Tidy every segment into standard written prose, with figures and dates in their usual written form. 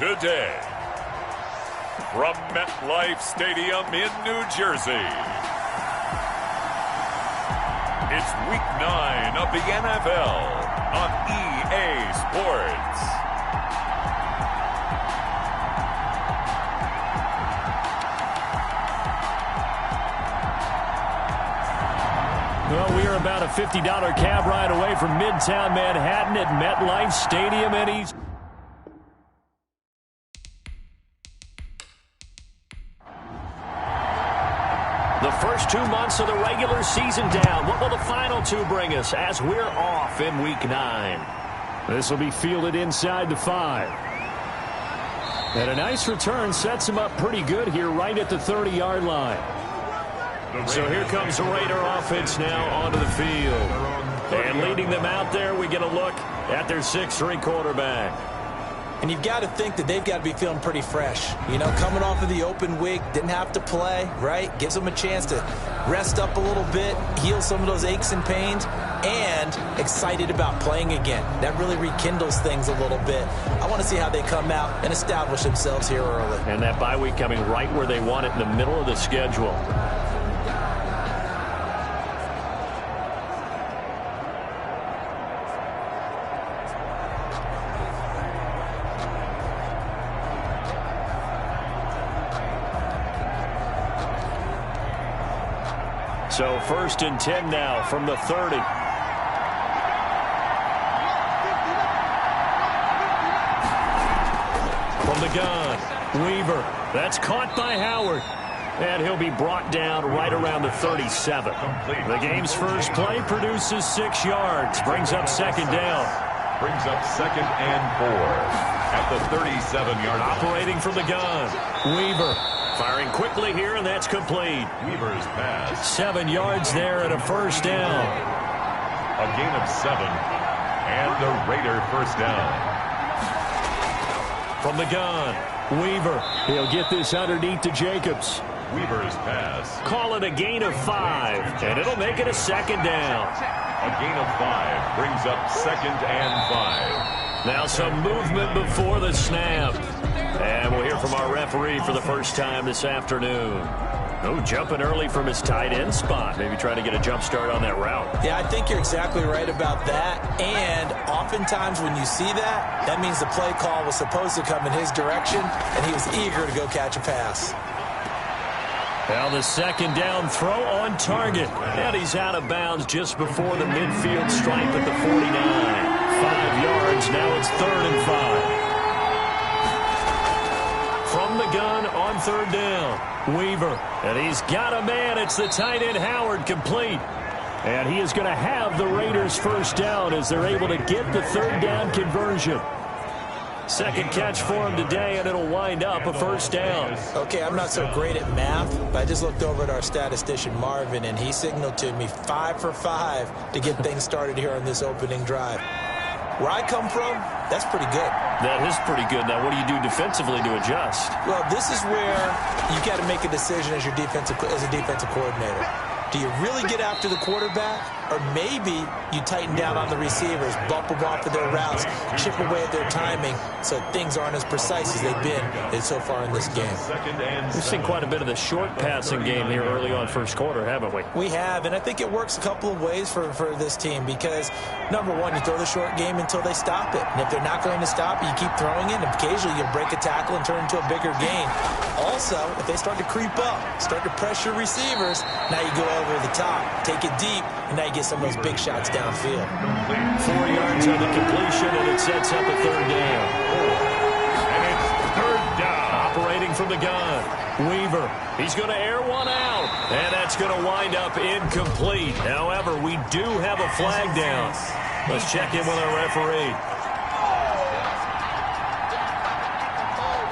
today. From MetLife Stadium in New Jersey, it's Week 9 of the NFL on EA Sports. Well, we are about a $50 cab ride away from Midtown Manhattan at MetLife Stadium, and he's... The first 2 months of the regular season down. What will the final 2 bring us as we're off in Week 9? This will be fielded inside the 5. And a nice return sets him up pretty good here right at the 30-yard line. So here comes the Raider offense now onto the field. And leading them out there, we get a look at their 6'3" quarterback. And you've got to think that they've got to be feeling pretty fresh. You know, coming off of the open week, didn't have to play, right? Gives them a chance to rest up a little bit, heal some of those aches and pains, and excited about playing again. That really rekindles things a little bit. I want to see how they come out and establish themselves here early. And that bye week coming right where they want it in the middle of the schedule. So 1st and 10 now from the 30. From the gun, Weaver. That's caught by Howard. And he'll be brought down right around the 37. The game's first play produces 6 yards. Brings up 2nd down. Brings up 2nd and 4 at the 37-yard line. Operating from the gun, Weaver. Firing quickly here, and that's complete. Weaver's pass. 7 yards there and a 1st down. A gain of 7, and the Raider 1st down. From the gun, Weaver. He'll get this underneath to Jacobs. Weaver's pass. Call it a gain of 5, and it'll make it a 2nd down. A gain of 5 brings up 2nd and 5. Now some movement before the snap. And we'll hear from our referee for the first time this afternoon. Oh, jumping early from his tight end spot. Maybe trying to get a jump start on that route. Yeah, I think you're exactly right about that. And oftentimes when you see that, that means the play call was supposed to come in his direction, and he was eager to go catch a pass. Now the 2nd down throw on target. And he's out of bounds just before the midfield stripe at the 49. 5 yards. Now it's 3rd and 5. From the gun on 3rd down, Weaver. And he's got a man. It's the tight end Howard, complete. And he is going to have the Raiders' 1st down as they're able to get the 3rd down conversion. 2nd catch for him today, and it'll wind up a 1st down. Okay, I'm not so great at math, but I just looked over at our statistician, Marvin, and he signaled to me 5 for 5 to get things started here on this opening drive. Where I come from, that's pretty good. That is pretty good. Now, what do you do defensively to adjust? Well, this is where you got to make a decision as a defensive coordinator. Do you really get after the quarterback, or maybe you tighten down on the receivers, bump them off of their routes, chip away at their timing so things aren't as precise as they've been so far in this game? We've seen quite a bit of the short passing game here early on first quarter, haven't we? We have, and I think it works a couple of ways for this team because, number one, you throw the short game until they stop it. And if they're not going to stop it, you keep throwing it, and occasionally you'll break a tackle and turn it into a bigger gain. Also, if they start to creep up, start to pressure receivers, now you go over the top, take it deep, and now you get some of those big shots downfield. 4 yards on the completion, and it sets up a 3rd down. And it's 3rd down. Operating from the gun, Weaver. He's going to air one out, and that's going to wind up incomplete. However, we do have a flag down. Let's check in with our referee.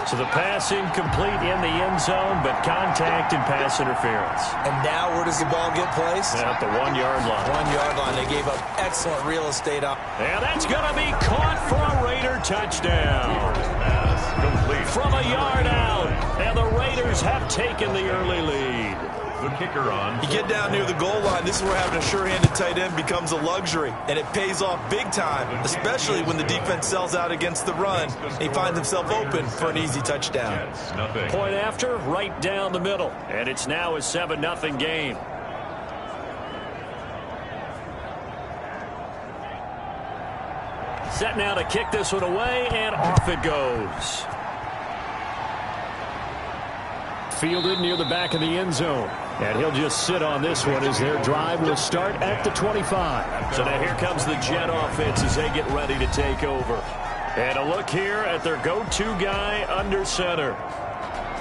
So the pass incomplete in the end zone, but contact and pass interference. And now where does the ball get placed? At the 1 yard line. 1 yard line. They gave up excellent real estate up. And that's going to be caught for a Raider touchdown. Pass complete. From a yard out. And the Raiders have taken the early lead. The kicker on. You get down near the goal line, this is where having a sure-handed tight end becomes a luxury, and it pays off big time, especially when the defense sells out against the run. He finds himself open for an easy touchdown. Point after, right down the middle, and it's now a 7-0 game. Set now to kick this one away, and off it goes. Fielded near the back of the end zone. And he'll just sit on this one as their drive will start at the 25. So now here comes the Jet offense as they get ready to take over. And a look here at their go-to guy under center.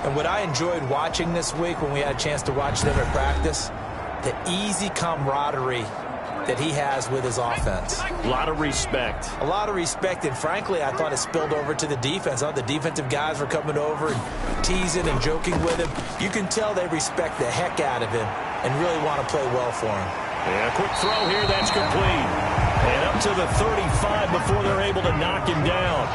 And what I enjoyed watching this week when we had a chance to watch them at practice, the easy camaraderie that he has with his offense. A lot of respect. A lot of respect, and frankly, I thought it spilled over to the defense. The defensive guys were coming over and teasing and joking with him. You can tell they respect the heck out of him and really want to play well for him. Yeah, quick throw here, that's complete. And up to the 35 before they're able to knock him down.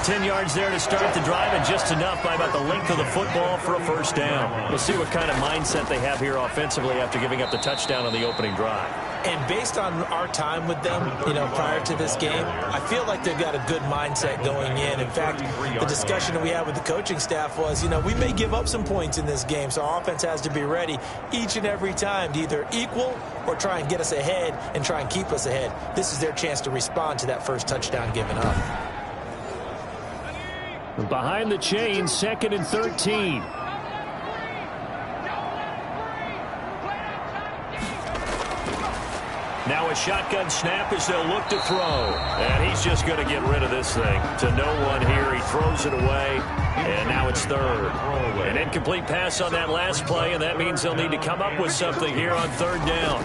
10 yards there to start the drive, and just enough by about the length of the football for a first down. We'll see what kind of mindset they have here offensively after giving up the touchdown on the opening drive. And based on our time with them, prior to this game, I feel like they've got a good mindset going in. In fact, the discussion that we had with the coaching staff was, we may give up some points in this game, so our offense has to be ready each and every time to either equal or try and get us ahead and try and keep us ahead. This is their chance to respond to that first touchdown given up. Behind the chain, 2nd and 13. Now a shotgun snap as they'll look to throw. And he's just going to get rid of this thing. To no one here. He throws it away. And now it's third. An incomplete pass on that last play, and that means they'll need to come up with something here on third down.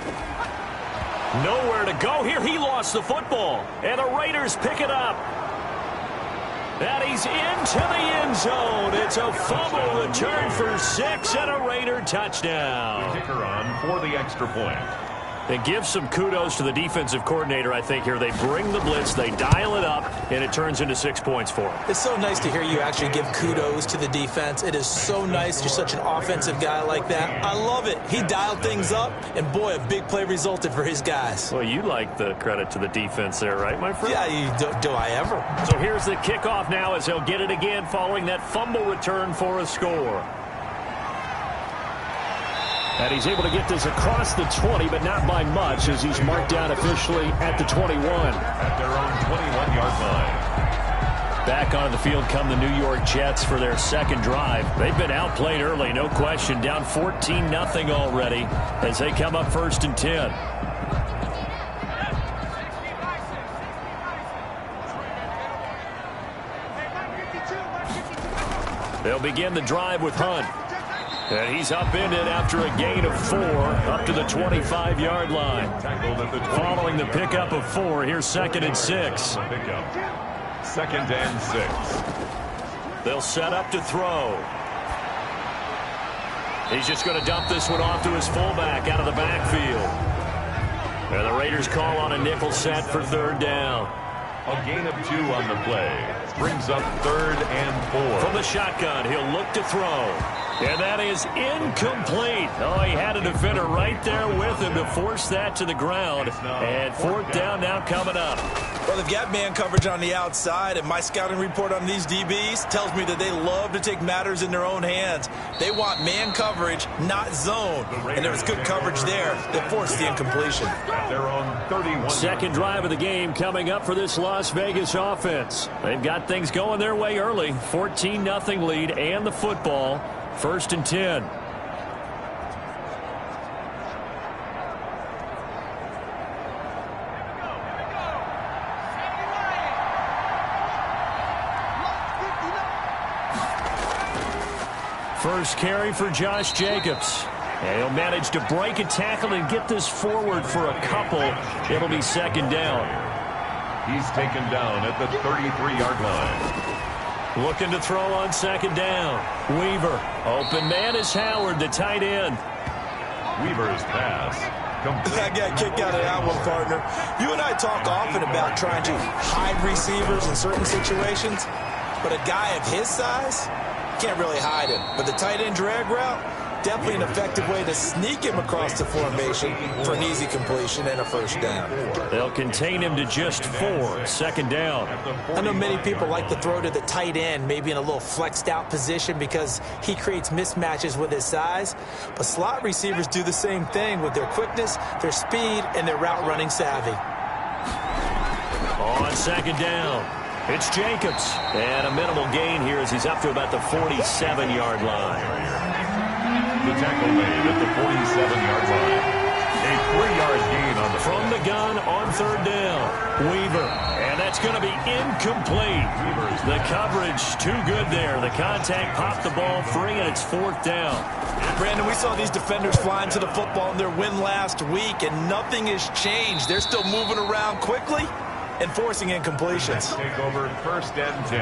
Nowhere to go here. He lost the football. And the Raiders pick it up. And he's into the end zone. It's a fumble return for 6 and a Raider touchdown. The kicker on for the extra point. And give some kudos to the defensive coordinator, I think, here. They bring the blitz, they dial it up, and it turns into 6 points for them. It's so nice to hear you actually give kudos to the defense. It is so nice. You're such an offensive guy like that. I love it. He dialed things up, and boy, a big play resulted for his guys. Well, you like the credit to the defense there, right, my friend? Yeah, do I ever? So here's the kickoff now as he'll get it again following that fumble return for a score. And he's able to get this across the 20, but not by much, as he's marked down officially at the 21. At their own 21-yard line. Back onto the field come the New York Jets for their second drive. They've been outplayed early, no question. Down 14-0 already as they come up 1st and 10. They'll begin the drive with Hunt. And he's upended after a gain of 4 up to the 25-yard line. Following the pickup of 4, here's 2nd and 6. 2nd and 6. They'll set up to throw. He's just going to dump this one off to his fullback out of the backfield. And the Raiders call on a nickel set for 3rd down. A gain of 2 on the play. Brings up 3rd and 4. From the shotgun, he'll look to throw. And that is incomplete. Oh, he had a defender right there with him to force that to the ground. And 4th down now coming up. Well, they've got man coverage on the outside, and my scouting report on these DBs tells me that they love to take matters in their own hands. They want man coverage, not zone. And there was good coverage there that forced the incompletion. At their own 31. Second drive of the game coming up for this Las Vegas offense. They've got things going their way early. 14-0 lead and the football. 1st and 10. First carry for Josh Jacobs. And he'll manage to break a tackle and get this forward for a couple. It'll be 2nd down. He's taken down at the 33-yard line. Looking to throw on 2nd down. Weaver. Open man is Howard, the tight end. Weaver's pass. I got a kick out of that one, partner. You and I talk often about trying to hide receivers in certain situations, but a guy of his size can't really hide him. But the tight end drag route, definitely an effective way to sneak him across the formation for an easy completion and a first down. They'll contain him to just 4. Second down. I know many people like to throw to the tight end, maybe in a little flexed out position because he creates mismatches with his size. But slot receivers do the same thing with their quickness, their speed, and their route running savvy. On second down, it's Jacobs. And a minimal gain here as he's up to about the 47-yard line. The tackle made at the 47-yard line. A 3-yard gain on the from the gun on third down. Weaver, and that's going to be incomplete. The coverage too good there. The contact popped the ball free, and it's fourth down. Brandon, we saw these defenders flying to the football in their win last week, and nothing has changed. They're still moving around quickly and forcing incompletions. Take over first and 10.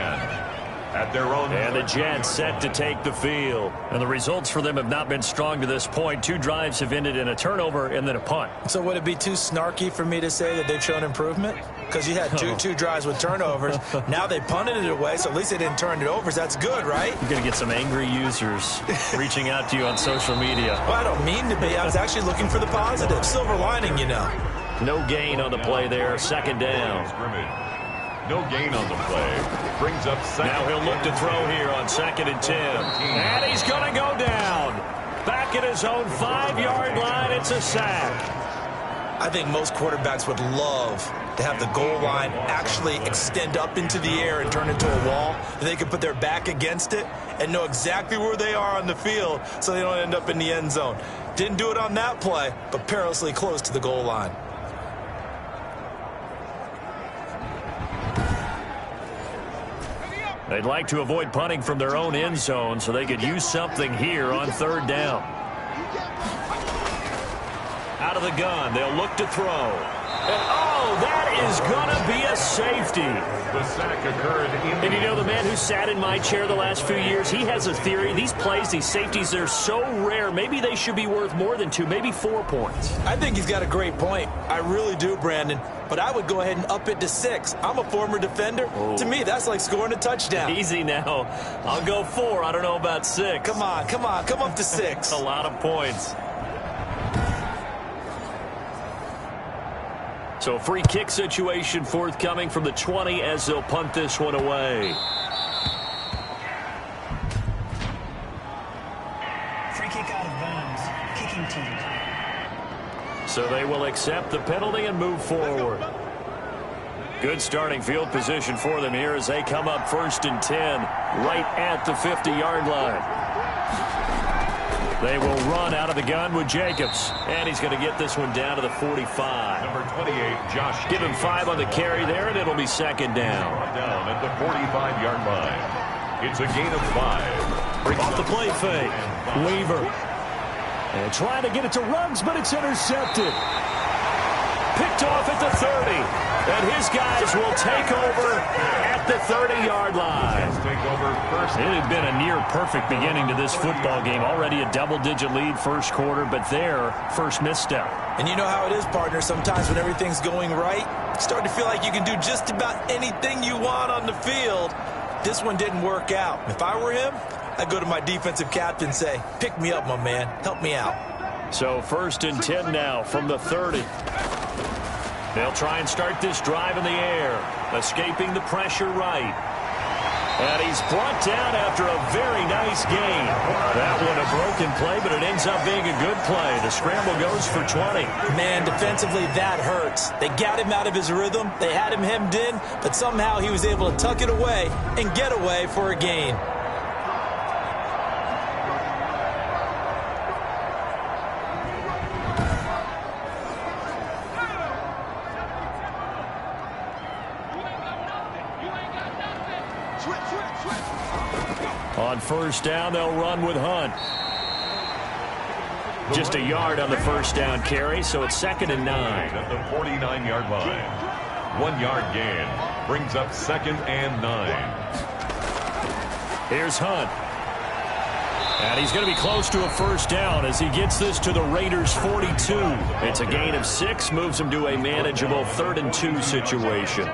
At their own. And the Jets set to take the field. And the results for them have not been strong to this point. 2 drives have ended in a turnover and then a punt. So would it be too snarky for me to say that they've shown improvement? Because you had two drives with turnovers. Now they punted it away, so at least they didn't turn it over. So that's good, right? You're going to get some angry users reaching out to you on social media. Well, I don't mean to be. I was actually looking for the positive. Silver lining, you know. No gain on the play there. Second down. No gain on the play. Brings up second. Now he'll look to throw here on 2nd and 10. And he's going to go down. Back at his own 5-yard line. It's a sack. I think most quarterbacks would love to have the goal line actually extend up into the air and turn into a wall. And they can put their back against it and know exactly where they are on the field so they don't end up in the end zone. Didn't do it on that play, but perilously close to the goal line. They'd like to avoid punting from their own end zone so they could use something here on third down. Out of the gun, they'll look to throw. And, oh, that is going to be a safety. The sack occurred in. And you know, the man who sat in my chair the last few years, he has a theory. These plays, these safeties, they're so rare. Maybe they should be worth more than 2, maybe 4 points. I think he's got a great point. I really do, Brandon. But I would go ahead and up it to 6. I'm a former defender. Oh. To me, that's like scoring a touchdown. Easy now. I'll go 4. I don't know about 6. Come on. Come up to 6. A lot of points. So free kick situation forthcoming from the 20 as they'll punt this one away. Free kick out of bounds. Kicking team. So they will accept the penalty and move forward. Good starting field position for them here as they come up 1st and 10 right at the 50-yard line. They will run out of the gun with Jacobs. And he's going to get this one down to the 45. Number 28, Josh. Give him 5 on the carry there, and it'll be second down. Down at the 45-yard line. It's a gain of 5. Off the play fake. Weaver. And trying to get it to Ruggs, but it's intercepted. Picked off at the 30. And his guys will take over at the 30-yard line. It had been a near-perfect beginning to this football game. Already a double-digit lead first quarter, but their first misstep. And you know how it is, partner. Sometimes when everything's going right, you start to feel like you can do just about anything you want on the field. This one didn't work out. If I were him, I'd go to my defensive captain and say, pick me up, my man. Help me out. So 1st and 10 now from the 30. They'll try and start this drive in the air, escaping the pressure right. And he's brought down after a very nice gain. That one a broken play, but it ends up being a good play. The scramble goes for 20. Man, defensively, that hurts. They got him out of his rhythm. They had him hemmed in, but somehow he was able to tuck it away and get away for a gain. On 1st down, they'll run with Hunt. Just a yard on the 1st down carry, so it's 2nd and 9. At the 49-yard line. 1-yard gain brings up 2nd and 9. Here's Hunt. And he's going to be close to a 1st down as he gets this to the Raiders' 42. It's a gain of 6, moves him to a manageable 3rd and 2 situation.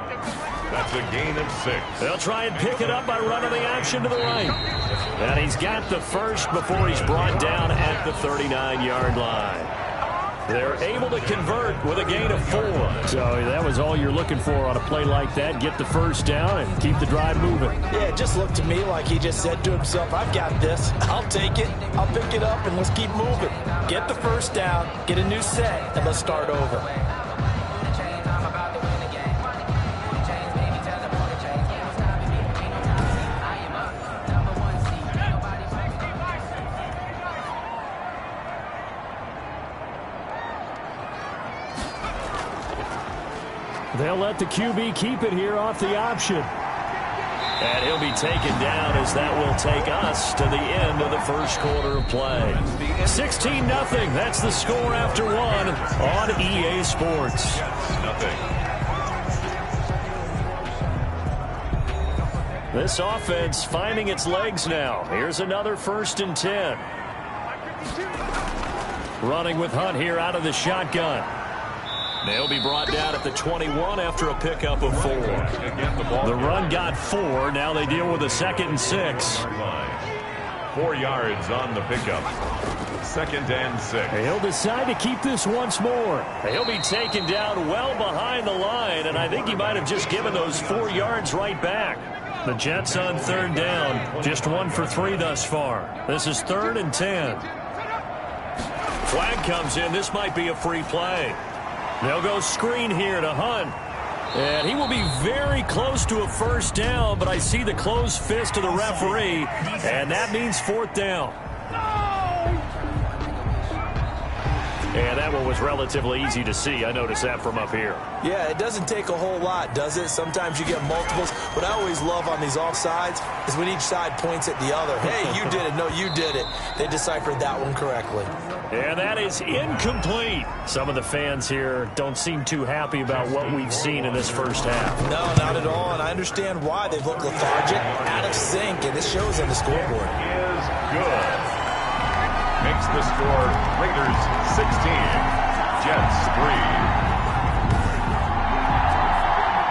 That's a gain of 6. They'll try and pick it up by running the option to the right. And he's got the first before he's brought down at the 39-yard line. They're able to convert with a gain of 4. So that was all you're looking for on a play like that. Get the first down and keep the drive moving. Yeah, it just looked to me like he just said to himself, I've got this. I'll take it. I'll pick it up, and let's keep moving. Get the first down, get a new set, and let's start over. They'll let the QB keep it here off the option. And he'll be taken down as that will take us to the end of the first quarter of play. 16-0. That's the score after 1 on EA Sports. This offense finding its legs now. Here's another 1st and 10. Running with Hunt here out of the shotgun. They'll be brought down at the 21 after a pickup of 4. The run got 4. Now they deal with a 2nd and 6. 4 yards on the pickup. 2nd and 6. He'll decide to keep this once more. He'll be taken down well behind the line, and I think he might have just given those 4 yards right back. The Jets on 3rd down. Just 1 for 3 thus far. This is 3rd and 10. Flag comes in. This might be a free play. They'll go screen here to Hunt. And he will be very close to a first down, but I see the closed fist of the referee, and that means 4th down. And that one was relatively easy to see. I noticed that from up here. Yeah, it doesn't take a whole lot, does it? Sometimes you get multiples. What I always love on these offsides is when each side points at the other. Hey, you did it. No, you did it. They deciphered that one correctly. And that is incomplete. Some of the fans here don't seem too happy about what we've seen in this first half. No, not at all, and I understand why. They've looked lethargic, out of sync, and it shows on the scoreboard. Is good. Makes the score Raiders 16, Jets 3.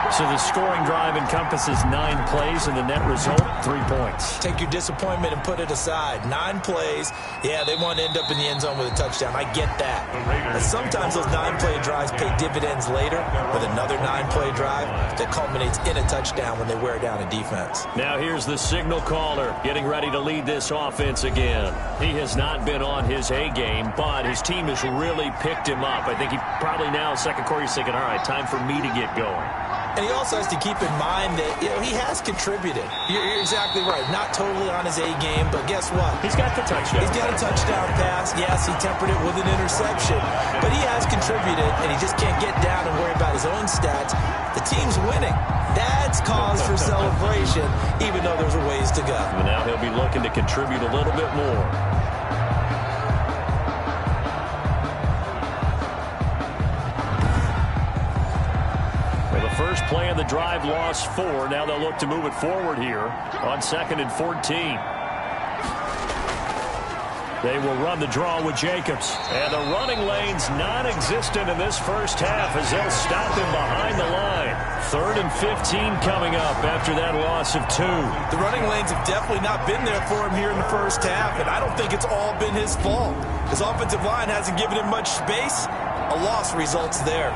So the scoring drive encompasses 9 plays, and the net result, 3 points. Take your disappointment and put it aside. 9 plays. Yeah, they want to end up in the end zone with a touchdown. I get that. But sometimes those 9-play drives pay dividends later with another 9-play drive that culminates in a touchdown when they wear down a defense. Now here's the signal caller getting ready to lead this offense again. He has not been on his A game, but his team has really picked him up. I think he probably now, second quarter, he's thinking, all right, time for me to get going. And he also has to keep in mind that, you know, he has contributed. You're exactly right. Not totally on his A game, but guess what? He's got the touchdown. He's got a touchdown pass. Yes, he tempered it with an interception. But he has contributed, and he just can't get down and worry about his own stats. The team's winning. That's cause for celebration, even though there's a ways to go. And now he'll be looking to contribute a little bit more. First play of the drive, lost 4. Now they'll look to move it forward here on 2nd and 14. They will run the draw with Jacobs. And the running lane's non-existent in this first half as they'll stop him behind the line. 3rd and 15 coming up after that loss of 2. The running lanes have definitely not been there for him here in the first half, and I don't think it's all been his fault. His offensive line hasn't given him much space. A loss results there.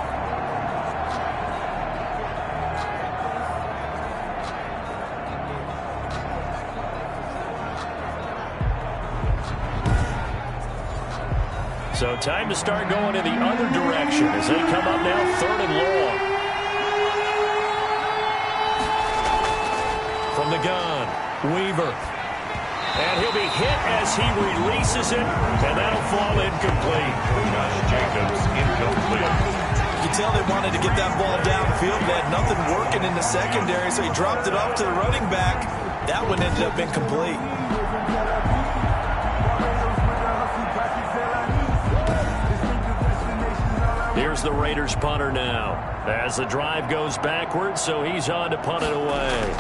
So time to start going in the other direction as they come up now 3rd and long. From the gun, Weaver. And he'll be hit as he releases it, and that'll fall incomplete. Jacobs incomplete. You can tell they wanted to get that ball downfield. They had nothing working in the secondary, so he dropped it off to the running back. That one ended up incomplete. Here's the Raiders punter now as the drive goes backwards, so he's on to punt it away.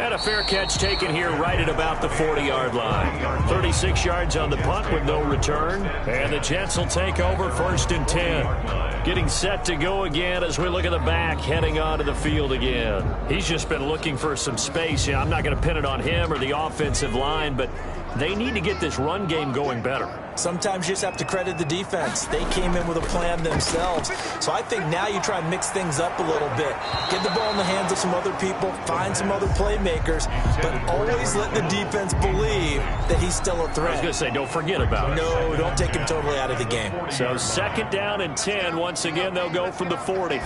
And a fair catch taken here right at about the 40-yard line. 36 yards on the punt with no return. And the Jets will take over 1st and 10. Getting set to go again as we look at the back heading onto the field again. He's just been looking for some space. I'm not going to pin it on him or the offensive line, but they need to get this run game going better. Sometimes you just have to credit the defense. They came in with a plan themselves. So I think now you try and mix things up a little bit. Get the ball in the hands of some other people, find some other playmakers, but always let the defense believe that he's still a threat. I was going to say, don't forget about it. No, don't take him totally out of the game. So 2nd down and 10. Once again, they'll go from the 40.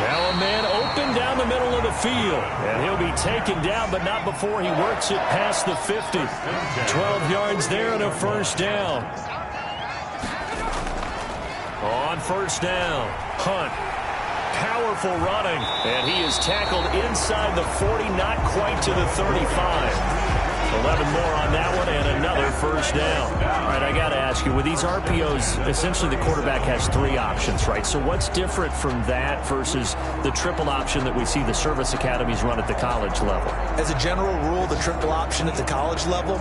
Now a man open down the middle of the field. And he'll be taken down, but not before he works it past the 50. 12 yards there and a 1st down. On 1st down, Hunt. Powerful running. And he is tackled inside the 40, not quite to the 35. 11 more on that one and another 1st down. All right, I got to ask you, with these RPOs, essentially the quarterback has 3 options, right? So what's different from that versus the triple option that we see the service academies run at the college level? As a general rule, the triple option at the college level,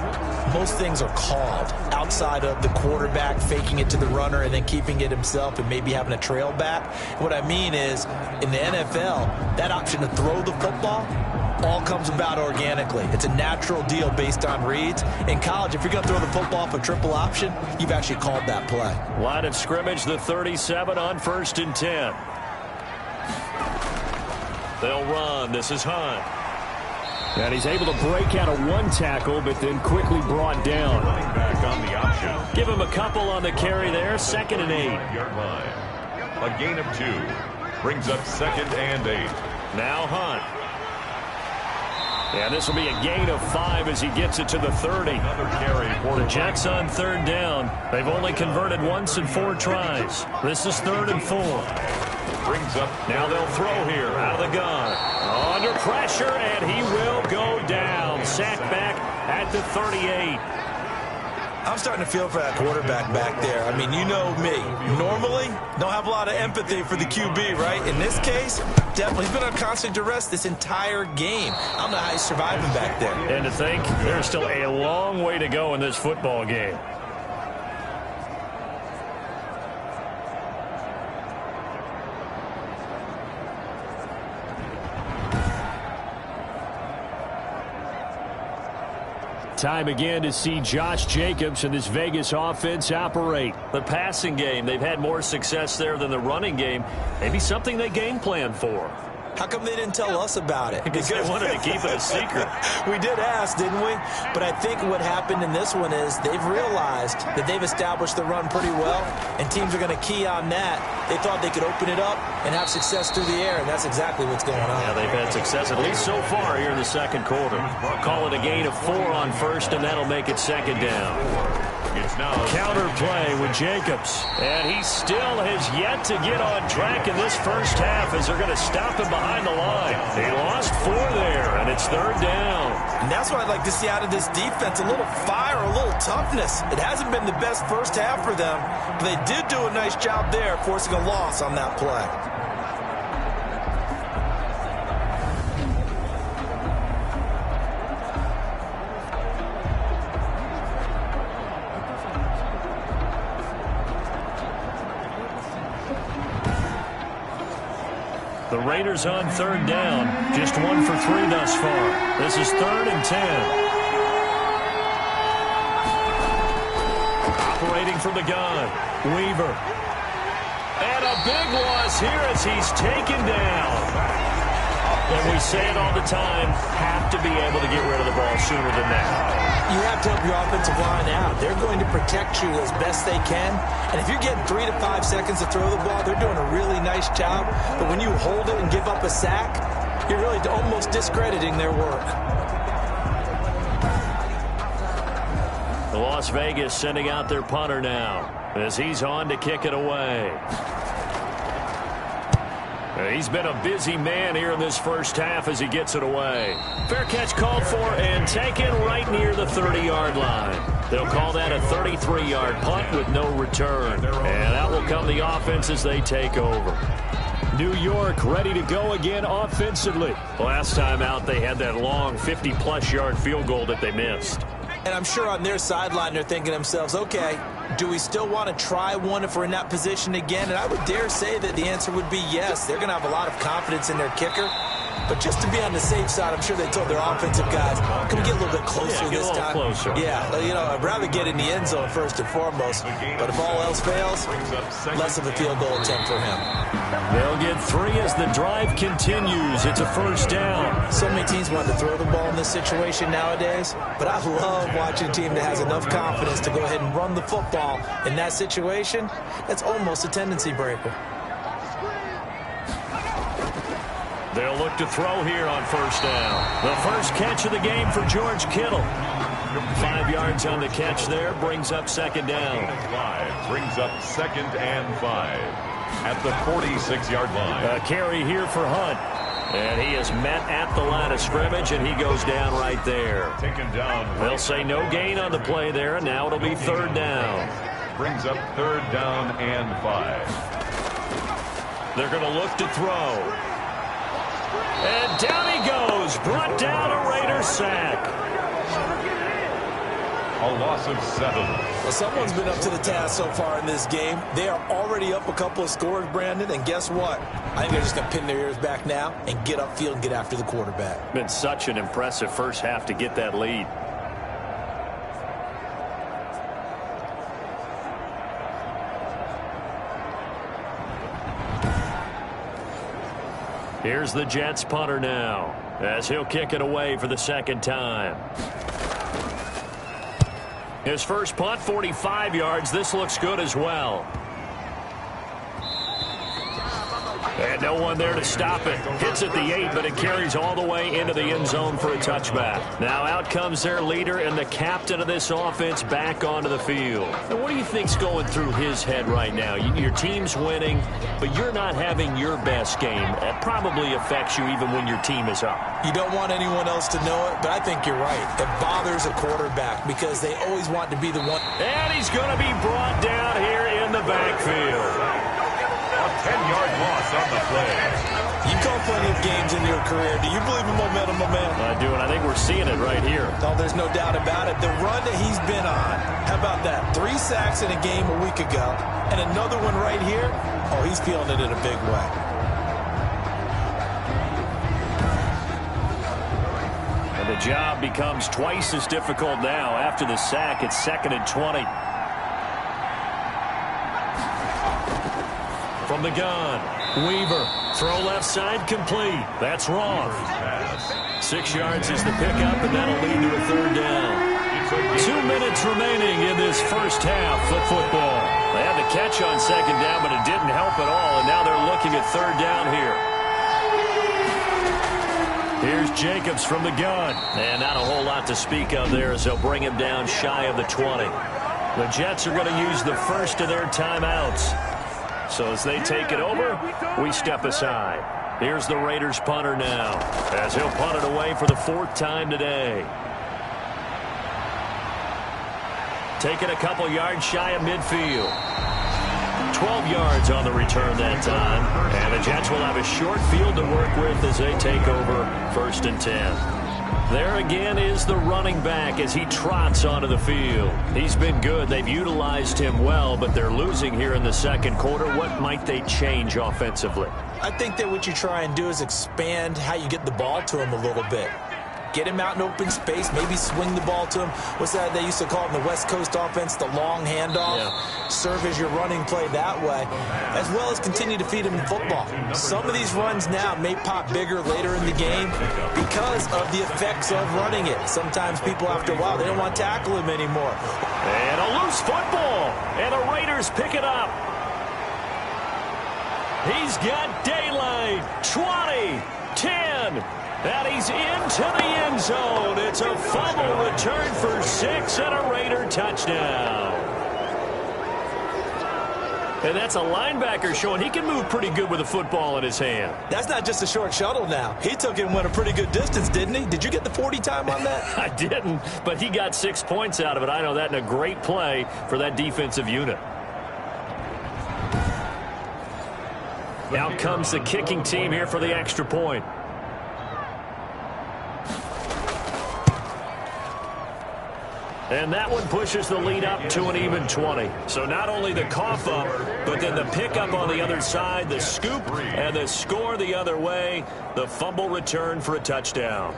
most things are called outside of the quarterback faking it to the runner and then keeping it himself and maybe having a trail back. What I mean is, in the NFL, that option to throw the football all comes about organically. It's a natural deal based on reads. In college, if you're going to throw the football off a triple option, you've actually called that play. Line of scrimmage, the 37 on 1st and 10. They'll run. This is Hunt. And he's able to break out of 1 tackle, but then quickly brought down. Running back on the option. Give him a couple on the carry there. 2nd and 8. Yard line. A gain of 2. Brings up 2nd and 8. Now Hunt. And this will be a gain of 5 as he gets it to the 30. Another carry for The Jets on 3rd down. They've only converted once in 4 tries. This is 3rd and 4. Brings up. Now they'll throw here out of the gun. Under pressure, and he will go down. Sacked back at the 38. I'm starting to feel for that quarterback back there. I mean, you know me. Normally, don't have a lot of empathy for the QB, right? In this case, definitely. He's been on constant duress this entire game. I don't know how he's surviving back there. And to think, there's still a long way to go in this football game. Time again to see Josh Jacobs and this Vegas offense operate. The passing game, they've had more success there than the running game. Maybe something they game plan for. How come they didn't tell us about it? Because they wanted to keep it a secret. We did ask, didn't we? But I think what happened in this one is they've realized that they've established the run pretty well, and teams are going to key on that. They thought they could open it up and have success through the air, and that's exactly what's going on. Yeah, they've had success, at least so far here in the 2nd quarter. Call it a gain of 4 on 1st, and that'll make it 2nd down. It's now Counter play with Jacobs. And he still has yet to get on track in this 1st half as they're going to stop him behind the line. He lost 4 there, and it's 3rd down. And that's what I'd like to see out of this defense, a little fire, a little toughness. It hasn't been the best 1st half for them, but they did do a nice job there forcing a loss on that play. The Raiders on 3rd down. Just 1 for 3 thus far. This is 3rd and 10. Operating from the gun. Weaver. And a big loss here as he's taken down. And we say it all the time, have to be able to get rid of the ball sooner than that. You have to help your offensive line out. They're going to protect you as best they can. And if you're getting 3 to 5 seconds to throw the ball, they're doing a really nice job. But when you hold it and give up a sack, you're really almost discrediting their work. The Las Vegas sending out their punter now as he's on to kick it away. He's been a busy man here in this 1st half as he gets it away. Fair catch called for and taken right near the 30-yard line. They'll call that a 33-yard punt with no return. And that will come the offense as they take over. New York ready to go again offensively. Last time out, they had that long 50-plus yard field goal that they missed. And I'm sure on their sideline they're thinking to themselves, okay, do we still want to try one if we're in that position again? And I would dare say that the answer would be yes. They're going to have a lot of confidence in their kicker. But just to be on the safe side, I'm sure they told their offensive guys, can we get a little bit closer this time? Closer. Yeah, you know, I'd rather get in the end zone first and foremost. But if all else fails, less of a field goal attempt for him. They'll get 3 as the drive continues. It's a first down. So many teams want to throw the ball in this situation nowadays. But I love watching a team that has enough confidence to go ahead and run the football in that situation. That's almost a tendency breaker. They'll look to throw here on first down. The first catch of the game for George Kittle. 5 yards on the catch there, brings up second down. 5 brings up 2nd and 5 at the 46-yard line. A carry here for Hunt. And he is met at the line of scrimmage, and he goes down right there. Taken down. They'll say no gain on the play there, and now it'll be third down. Brings up 3rd down and 5. They're going to look to throw. And down he goes. Brought down a Raider sack. A loss of 7. Well, someone's been up to the task so far in this game. They are already up a couple of scores, Brandon, and guess what? I think they're just going to pin their ears back now and get upfield and get after the quarterback. Been such an impressive first half to get that lead. Here's the Jets punter now, as he'll kick it away for the second time. His first punt, 45 yards. This looks good as well. And no one there to stop it. Hits at the 8, but it carries all the way into the end zone for a touchback. Now out comes their leader and the captain of this offense back onto the field. And what do you think's going through his head right now? Your team's winning, but you're not having your best game. That probably affects you even when your team is up. You don't want anyone else to know it, but I think you're right. It bothers a quarterback because they always want to be the one. And he's going to be brought down here in the backfield. A 10-yard loss on the play. You call plenty of games in your career. Do you believe in momentum, my man? I do, and I think we're seeing it right here. No, there's no doubt about it. The run that he's been on, how about that? 3 sacks in a game a week ago, and another one right here. Oh, he's feeling it in a big way. And the job becomes twice as difficult now. After the sack, it's 2nd and 20. From the gun, Weaver, throw left side, complete. That's wrong. 6 yards is the pickup, and that'll lead to a third down. 2 minutes remaining in this first half of football. They had the catch on second down, but it didn't help at all, and now they're looking at third down here. Here's Jacobs from the gun, and not a whole lot to speak of there as they'll bring him down shy of the 20. The Jets are going to use the first of their timeouts. So as they take it over, we step aside. Here's the Raiders punter now, as he'll punt it away for the 4th time today. Taking a couple yards shy of midfield. 12 yards on the return that time. And the Jets will have a short field to work with as they take over 1st and 10. There again is the running back as he trots onto the field. He's been good. They've utilized him well, but they're losing here in the second quarter. What might they change offensively? I think that what you try and do is expand how you get the ball to him a little bit. Get him out in open space, maybe swing the ball to him. What's that they used to call it in the West Coast offense, the long handoff? Yeah. Serve as your running play that way, as well as continue to feed him the football. Some of these runs now may pop bigger later in the game because of the effects of running it. Sometimes people, after a while, they don't want to tackle him anymore. And a loose football, and the Raiders pick it up. He's got daylight. 20, 10. And he's into the end zone. It's a fumble return for 6 and a Raider touchdown. And that's a linebacker showing he can move pretty good with a football in his hand. That's not just a short shuttle now. He took it and went a pretty good distance, didn't he? Did you get the 40 time on that? I didn't, but he got 6 points out of it. I know that in a great play for that defensive unit. Out comes the kicking team here for the extra point. And that one pushes the lead up to an even 20. So not only the cough up, but then the pickup on the other side, the scoop, and the score the other way. The fumble return for a touchdown.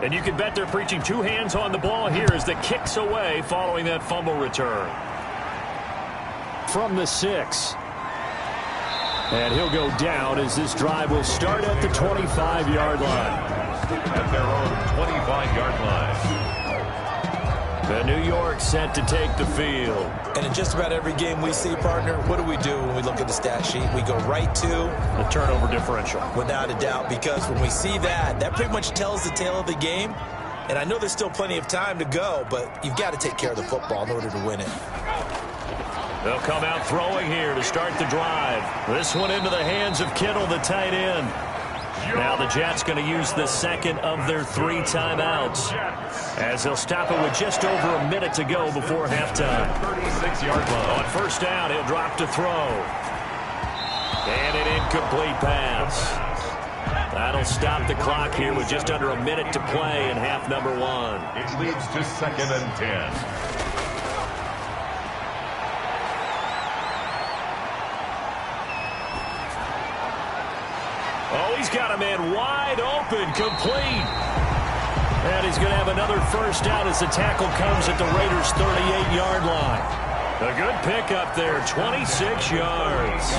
And you can bet they're preaching two hands on the ball here as the kick's away following that fumble return. From the 6. And he'll go down as this drive will start at the 25-yard line. At their own 25-yard line. The New York set to take the field. And in just about every game we see, partner, what do we do when we look at the stat sheet? We go right to the turnover differential. Without a doubt, because when we see that, that pretty much tells the tale of the game. And I know there's still plenty of time to go, but you've got to take care of the football in order to win it. They'll come out throwing here to start the drive. This one into the hands of Kittle, the tight end. Now the Jets going to use the second of their 3 timeouts as they'll stop it with just over a minute to go before halftime. 36-yard line. On first down, he'll drop to throw. And an incomplete pass. That'll stop the clock here with just under a minute to play in half number 1. It leads to 2nd and 10. Oh, he's got a man wide open, complete. And he's going to have another first down as the tackle comes at the Raiders' 38-yard line. A good pickup there, 26 yards.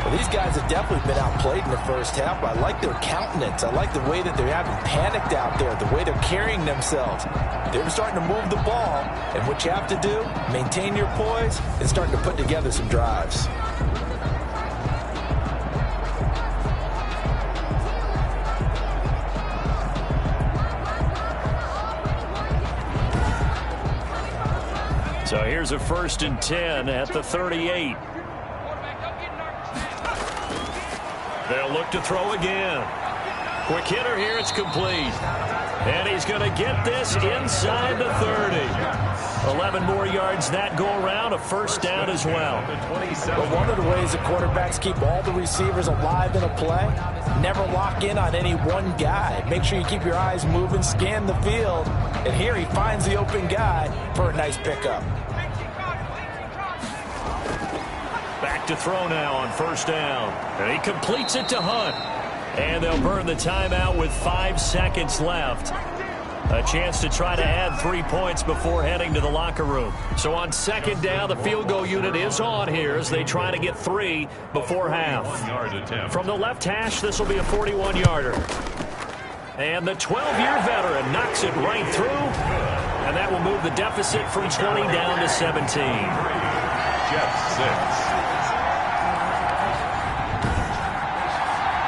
Well, these guys have definitely been outplayed in the first half. I like their countenance. I like the way that they're having panicked out there, the way they're carrying themselves. They're starting to move the ball, and what you have to do, maintain your poise and starting to put together some drives. So here's a 1st and 10 at the 38. They'll look to throw again. Quick hitter here, it's complete. And he's going to get this inside the 30. 11 more yards that go around, a first down as well. But one of the ways the quarterbacks keep all the receivers alive in a play, never lock in on any one guy. Make sure you keep your eyes moving, scan the field, and here he finds the open guy for a nice pickup. Back to throw now on first down. And he completes it to Hunt. And they'll burn the timeout with 5 seconds left. A chance to try to add 3 points before heading to the locker room. So on second down, the field goal unit is on here as they try to get 3 before half. From the left hash, this will be a 41-yarder. And the 12-year veteran knocks it right through. And that will move the deficit from 20 down to 17. Jets 6.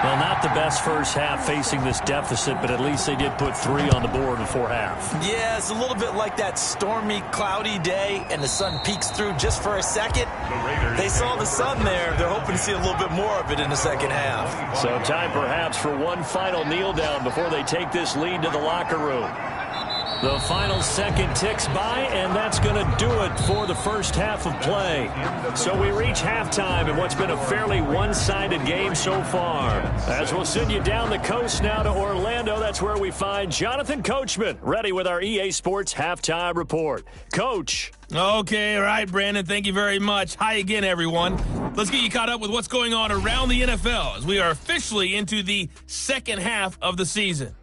Well, not the best first half facing this deficit, but at least they did put 3 on the board before half. Yeah, it's a little bit like that stormy, cloudy day, and the sun peeks through just for a second. They saw the sun there. They're hoping to see a little bit more of it in the second half. So time perhaps for one final kneel down before they take this lead to the locker room. The final second ticks by, and that's going to do it for the first half of play. So we reach halftime in what's been a fairly one-sided game so far. As we'll send you down the coast now to Orlando, that's where we find Jonathan Coachman, ready with our EA Sports Halftime Report. Coach. Okay, all right, Brandon, thank you very much. Hi again, everyone. Let's get you caught up with what's going on around the NFL as we are officially into the second half of the season.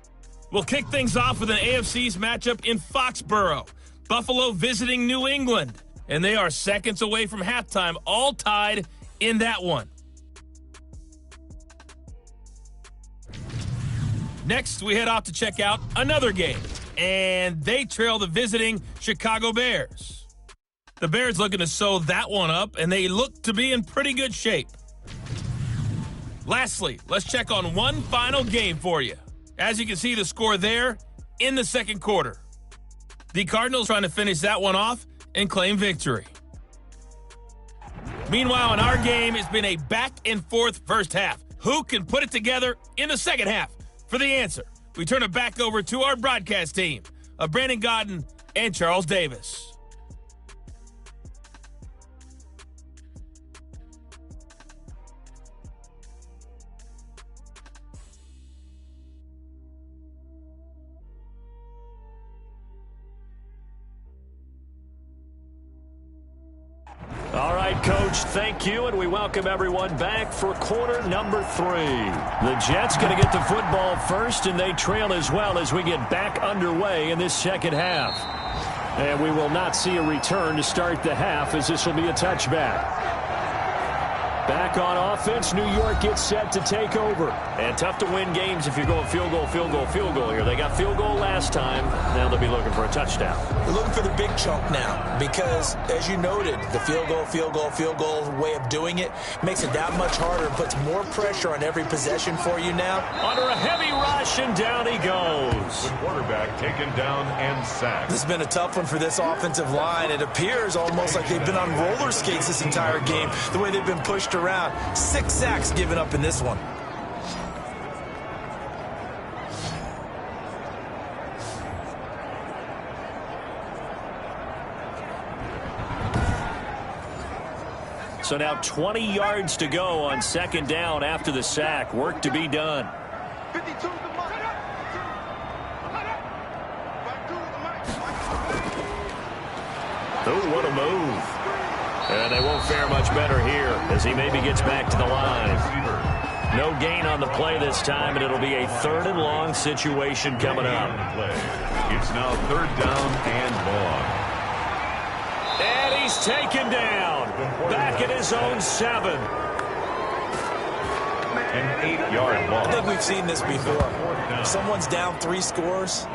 We'll kick things off with an AFC East matchup in Foxborough. Buffalo visiting New England, and they are seconds away from halftime, all tied in that one. Next, we head off to check out another game, and they trail the visiting Chicago Bears. The Bears looking to sew that one up, and they look to be in pretty good shape. Lastly, let's check on one final game for you. As you can see, the score there in the second quarter. The Cardinals trying to finish that one off and claim victory. Meanwhile, in our game, it's been a back-and-forth first half. Who can put it together in the second half? For the answer, we turn it back over to our broadcast team of Brandon Godden and Charles Davis. right, Coach, thank you, and we welcome everyone back for quarter number 3. The Jets going to get the football first, and they trail as well as we get back underway in this second half. And we will not see a return to start the half, as this will be a touchback. Back on offense, New York gets set to take over. And tough to win games if you're going field goal, field goal, field goal here. They got field goal last time. Now they'll be looking for a touchdown. They're looking for the big chunk now because, as you noted, the field goal way of doing it makes it that much harder and puts more pressure on every possession for you now. Under a heavy rush, and down he goes. The quarterback taken down and sacked. This has been a tough one for this offensive line. It appears almost like they've been on roller skates this entire game, the way they've been pushed around. 6 sacks given up in this one. So now 20 yards to go on second down after the sack. Work to be done. Oh, what a move. And they won't fare much better here as he maybe gets back to the line. No gain on the play this time, and it'll be a 3rd and long situation coming up. It's now 3rd down and long. And he's taken down. Back at his own 7. An 8-yard loss. I think we've seen this before. If someone's down 3 scores,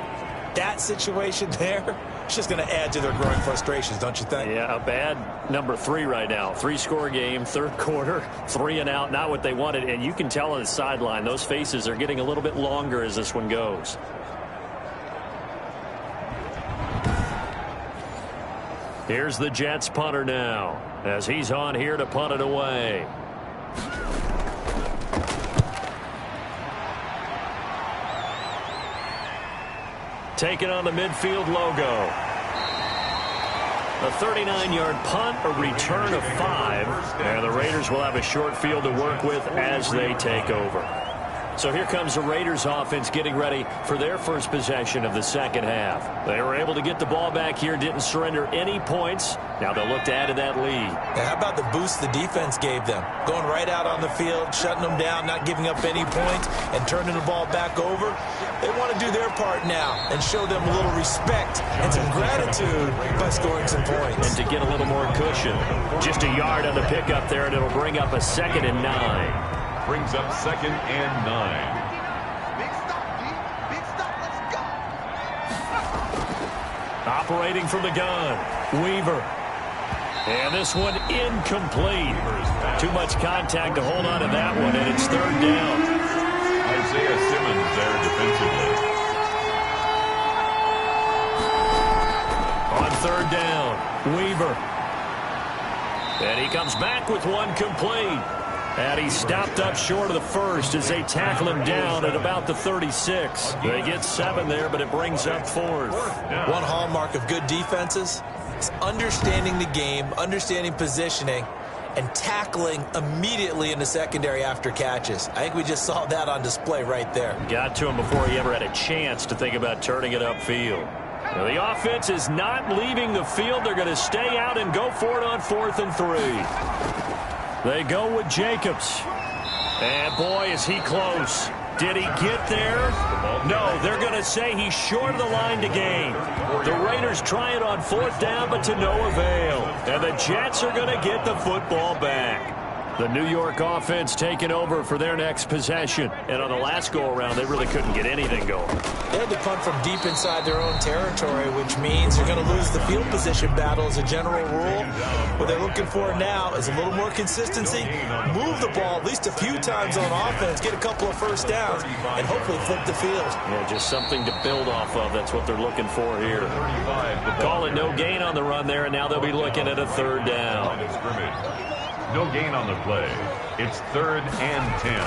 that situation there, it's just going to add to their growing frustrations, don't you think? Yeah, a bad number 3 right now. 3-score game, 3rd quarter, 3 and out, not what they wanted. And you can tell on the sideline, those faces are getting a little bit longer as this one goes. Here's the Jets punter now, as he's on here to punt it away. Taking on the midfield logo. A 39-yard punt, a return of 5. And the Raiders will have a short field to work with as they take over. So here comes the Raiders offense getting ready for their first possession of the second half. They were able to get the ball back here, didn't surrender any points. Now they'll look to add to that lead. How about the boost the defense gave them? Going right out on the field, shutting them down, not giving up any points, and turning the ball back over. They want to do their part now and show them a little respect and some gratitude by scoring some points. And to get a little more cushion. Just a yard on the pickup there, and it'll bring up a 2nd and 9. Brings up 2nd and 9. Big stop, D. Big stop. Let's go. Operating from the gun, Weaver. And this one incomplete. Too much contact to hold on to that one, and it's 3rd down. Isaiah Simmons there defensively. On 3rd down, Weaver. And he comes back with one complete. And he stopped up short of the first as they tackle him down at about the 36. They get 7 there, but it brings up 4th. One hallmark of good defenses is understanding the game, understanding positioning, and tackling immediately in the secondary after catches. I think we just saw that on display right there. Got to him before he ever had a chance to think about turning it upfield. Now, the offense is not leaving the field. They're going to stay out and go for it on 4th and 3. They go with Jacobs. And boy, is he close. Did he get there? No, they're going to say he's short of the line to gain. The Raiders try it on 4th down, but to no avail. And the Jets are going to get the football back. The New York offense taking over for their next possession. And on the last go-around, they really couldn't get anything going. They had to punt from deep inside their own territory, which means they're going to lose the field position battle as a general rule. What they're looking for now is a little more consistency, move the ball at least a few times on offense, get a couple of first downs, and hopefully flip the field. Yeah, just something to build off of. That's what they're looking for here. Call it no gain on the run there, and now they'll be looking at a 3rd down. No gain on the play. It's 3rd and 10.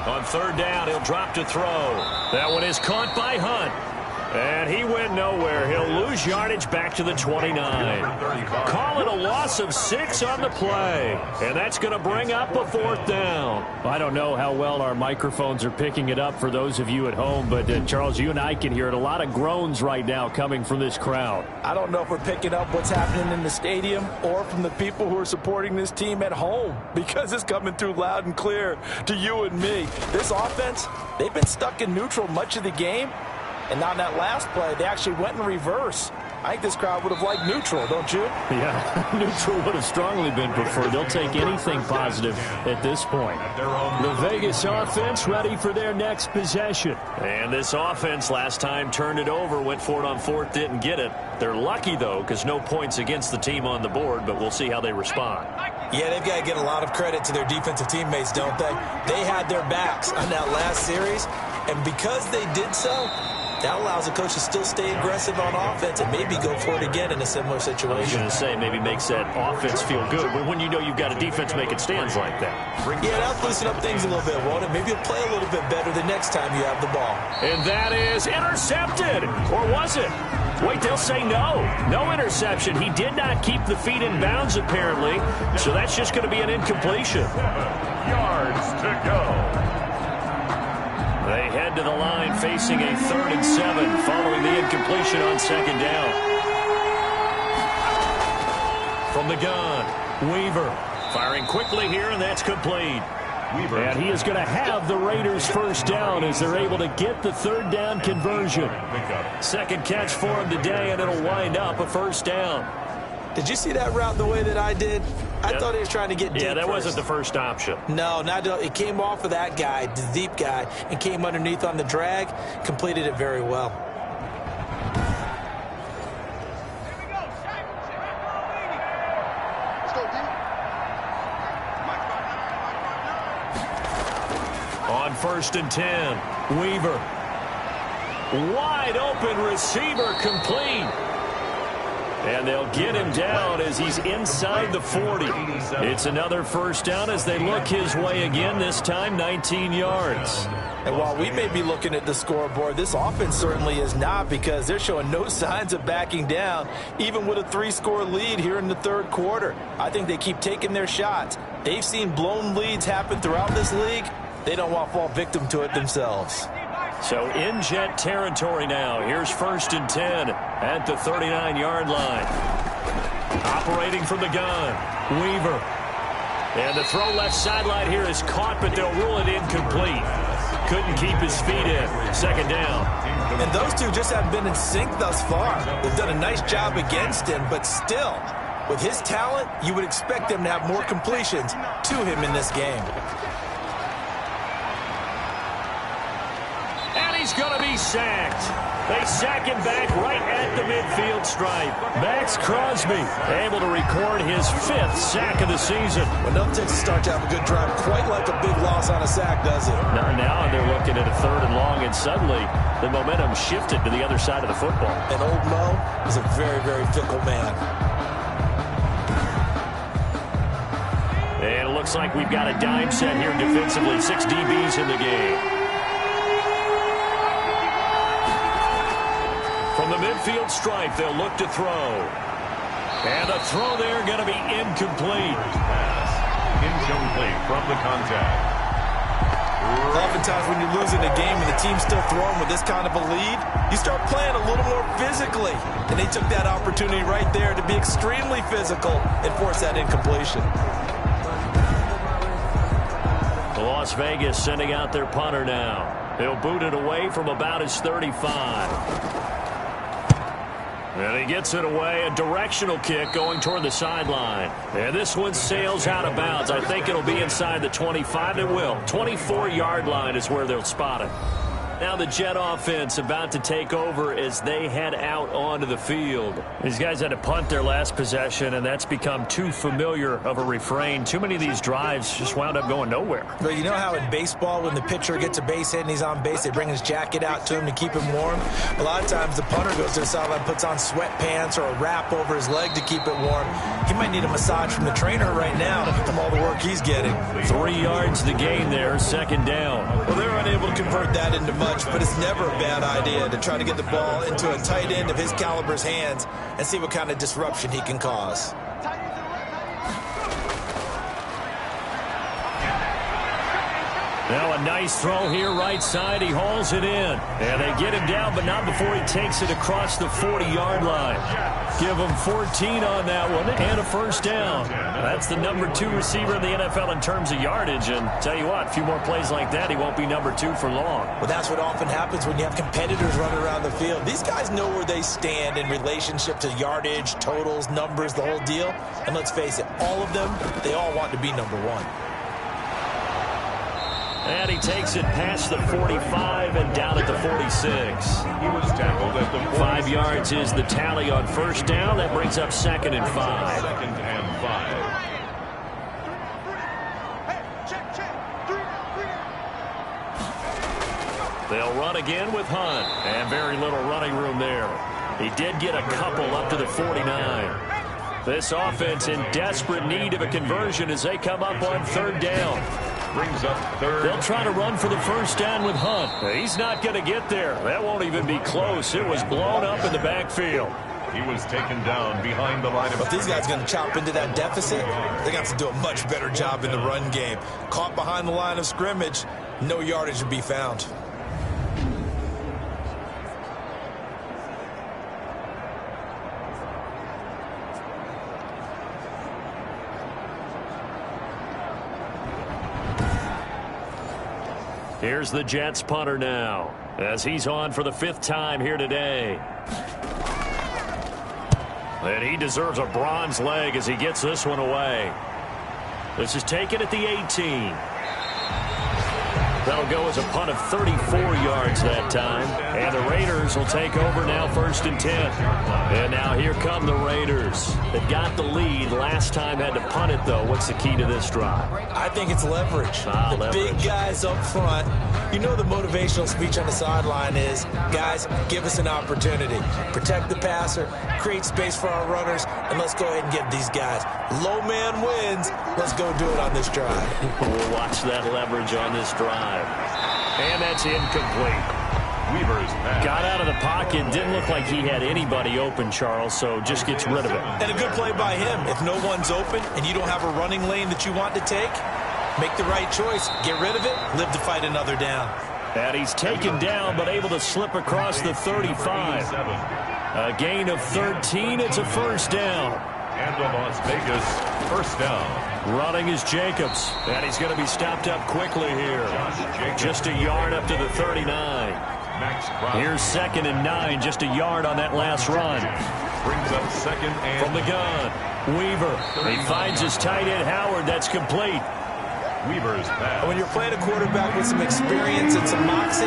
On 3rd down, he'll drop to throw. That one is caught by Hunt. And he went nowhere. He'll lose yardage back to the 29. Call it a loss of 6 on the play. And that's going to bring up a 4th down. I don't know how well our microphones are picking it up for those of you at home, but Charles, you and I can hear it. A lot of groans right now coming from this crowd. I don't know if we're picking up what's happening in the stadium or from the people who are supporting this team at home, because it's coming through loud and clear to you and me. This offense, they've been stuck in neutral much of the game. And on that last play, they actually went in reverse. I think this crowd would have liked neutral, don't you? Yeah, neutral would have strongly been preferred. They'll take anything positive at this point. The Vegas offense ready for their next possession. And this offense last time turned it over, went for it on 4th, didn't get it. They're lucky, though, because no points against the team on the board, but we'll see how they respond. Yeah, they've got to get a lot of credit to their defensive teammates, don't they? They had their backs on that last series, and because they did so, that allows the coach to still stay aggressive on offense and maybe go for it again in a similar situation. I was going to say, maybe makes that offense feel good, but when you know you've got a defense making stands like that. Yeah, that'll loosen up things a little bit, won't it? Maybe you'll play a little bit better the next time you have the ball. And that is intercepted. Or was it? Wait, they'll say no. No interception. He did not keep the feet in bounds, apparently, so that's just going to be an incompletion. Yards to go. They head to the line facing a 3rd and 7 following the incompletion on 2nd down. From the gun, Weaver firing quickly here, and that's complete. And he is going to have the Raiders' 1st down as they're able to get the 3rd down conversion. 2nd catch for him today, and it'll wind up a 1st down. Did you see that route the way that I did? I thought he was trying to get deep. Yeah, that first. wasn't the first option. No, it came off of that guy, the deep guy, and came underneath on the drag, completed it very well. On 1st and 10, Weaver. Wide open receiver, complete. And they'll get him down as he's inside the 40. It's another 1st down as they look his way again, this time 19 yards. And while we may be looking at the scoreboard, this offense certainly is not, because they're showing no signs of backing down, even with a 3-score lead here in the 3rd quarter. I think they keep taking their shots. They've seen blown leads happen throughout this league. They don't want to fall victim to it themselves. So in jet territory now. Here's 1st and 10 at the 39-yard line. Operating from the gun, Weaver. And the throw left sideline here is caught, but they'll rule it incomplete. Couldn't keep his feet in. 2nd down. And those two just haven't been in sync thus far. They've done a nice job against him, but still, with his talent, you would expect them to have more completions to him in this game. He's going to be sacked. They sack him back right at the midfield stripe. Max Crosby able to record his 5th sack of the season. Well, no Texas start to have a good drive, quite like a big loss on a sack, does it? Now they're looking at a 3rd and long, and suddenly the momentum shifted to the other side of the football. And old Mo is a very, very fickle man. And it looks like we've got a dime set here defensively. 6 DBs in the game. From the midfield stripe, they'll look to throw. And the throw there going to be incomplete. Incomplete from the contact. Oftentimes when you're losing a game and the team's still throwing with this kind of a lead, you start playing a little more physically. And they took that opportunity right there to be extremely physical and force that incompletion. Las Vegas sending out their punter now. He'll boot it away from about his 35. And he gets it away, a directional kick going toward the sideline. And this one sails out of bounds. I think it'll be inside the 25. It will. 24-yard line is where they'll spot it. Now the Jet offense about to take over as they head out onto the field. These guys had to punt their last possession, and that's become too familiar of a refrain. Too many of these drives just wound up going nowhere. Well, you know how in baseball when the pitcher gets a base hit and he's on base, they bring his jacket out to him to keep him warm? A lot of times the punter goes to the sideline, puts on sweatpants or a wrap over his leg to keep it warm. He might need a massage from the trainer right now from all the work he's getting. 3 yards the gain there, 2nd down. Well, they're unable to convert that into much, but it's never a bad idea to try to get the ball into a tight end of his caliber's hands and see what kind of disruption he can cause. Now a nice throw here right side. He hauls it in. And they get him down, but not before he takes it across the 40-yard line. Give him 14 on that one and a first down. That's the number 2 receiver in the NFL in terms of yardage. And tell you what, a few more plays like that, he won't be number 2 for long. Well, that's what often happens when you have competitors running around the field. These guys know where they stand in relationship to yardage, totals, numbers, the whole deal. And let's face it, all of them, they all want to be number 1. And he takes it past the 45 and down at the 46. He was tackled at the 5 yards is the tally on first down. That brings up 2nd and 5. 2nd and 5. They'll run again with Hunt. And very little running room there. He did get a couple up to the 49. This offense in desperate need of a conversion as they come up on 3rd down. Brings up 3rd. They'll try to run for the first down with Hunt. He's not going to get there. That won't even be close. It was blown up in the backfield. He was taken down behind the line of But these guys are going to chop into that deficit. They got to do a much better job in the run game. Caught behind the line of scrimmage, no yardage to be found. Here's the Jets punter now, as he's on for the 5th time here today. And he deserves a bronze leg as he gets this one away. This is taken at the 18. That'll go as a punt of 34 yards that time. And the Raiders will take over now 1st and 10. And now here come the Raiders. They got the lead. Last time had to punt it, though. What's the key to this drive? I think it's leverage. The Leverage. big guys up front. You know the motivational speech on the sideline is, guys, give us an opportunity. Protect the passer, create space for our runners, and let's go ahead and get these guys. Low man wins. Let's go do it on this drive. We'll watch that leverage on this drive. And that's incomplete. Weaver's pass. Got out of the pocket. Didn't look like he had anybody open, Charles, so just gets rid of it. And a good play by him. If no one's open and you don't have a running lane that you want to take, make the right choice. Get rid of it. Live to fight another down. And he's taken down but able to slip across the 35. A gain of 13. It's a first down. And the Las Vegas first down. Running is Jacobs. And he's going to be stopped up quickly here. Just a yard up to the 39. Here's 2nd and 9. Just a yard on that last run. Brings up 2nd and From the gun, Weaver. He finds his tight end, Howard. That's complete. Weaver's pass. When you're playing a quarterback with some experience and some moxie,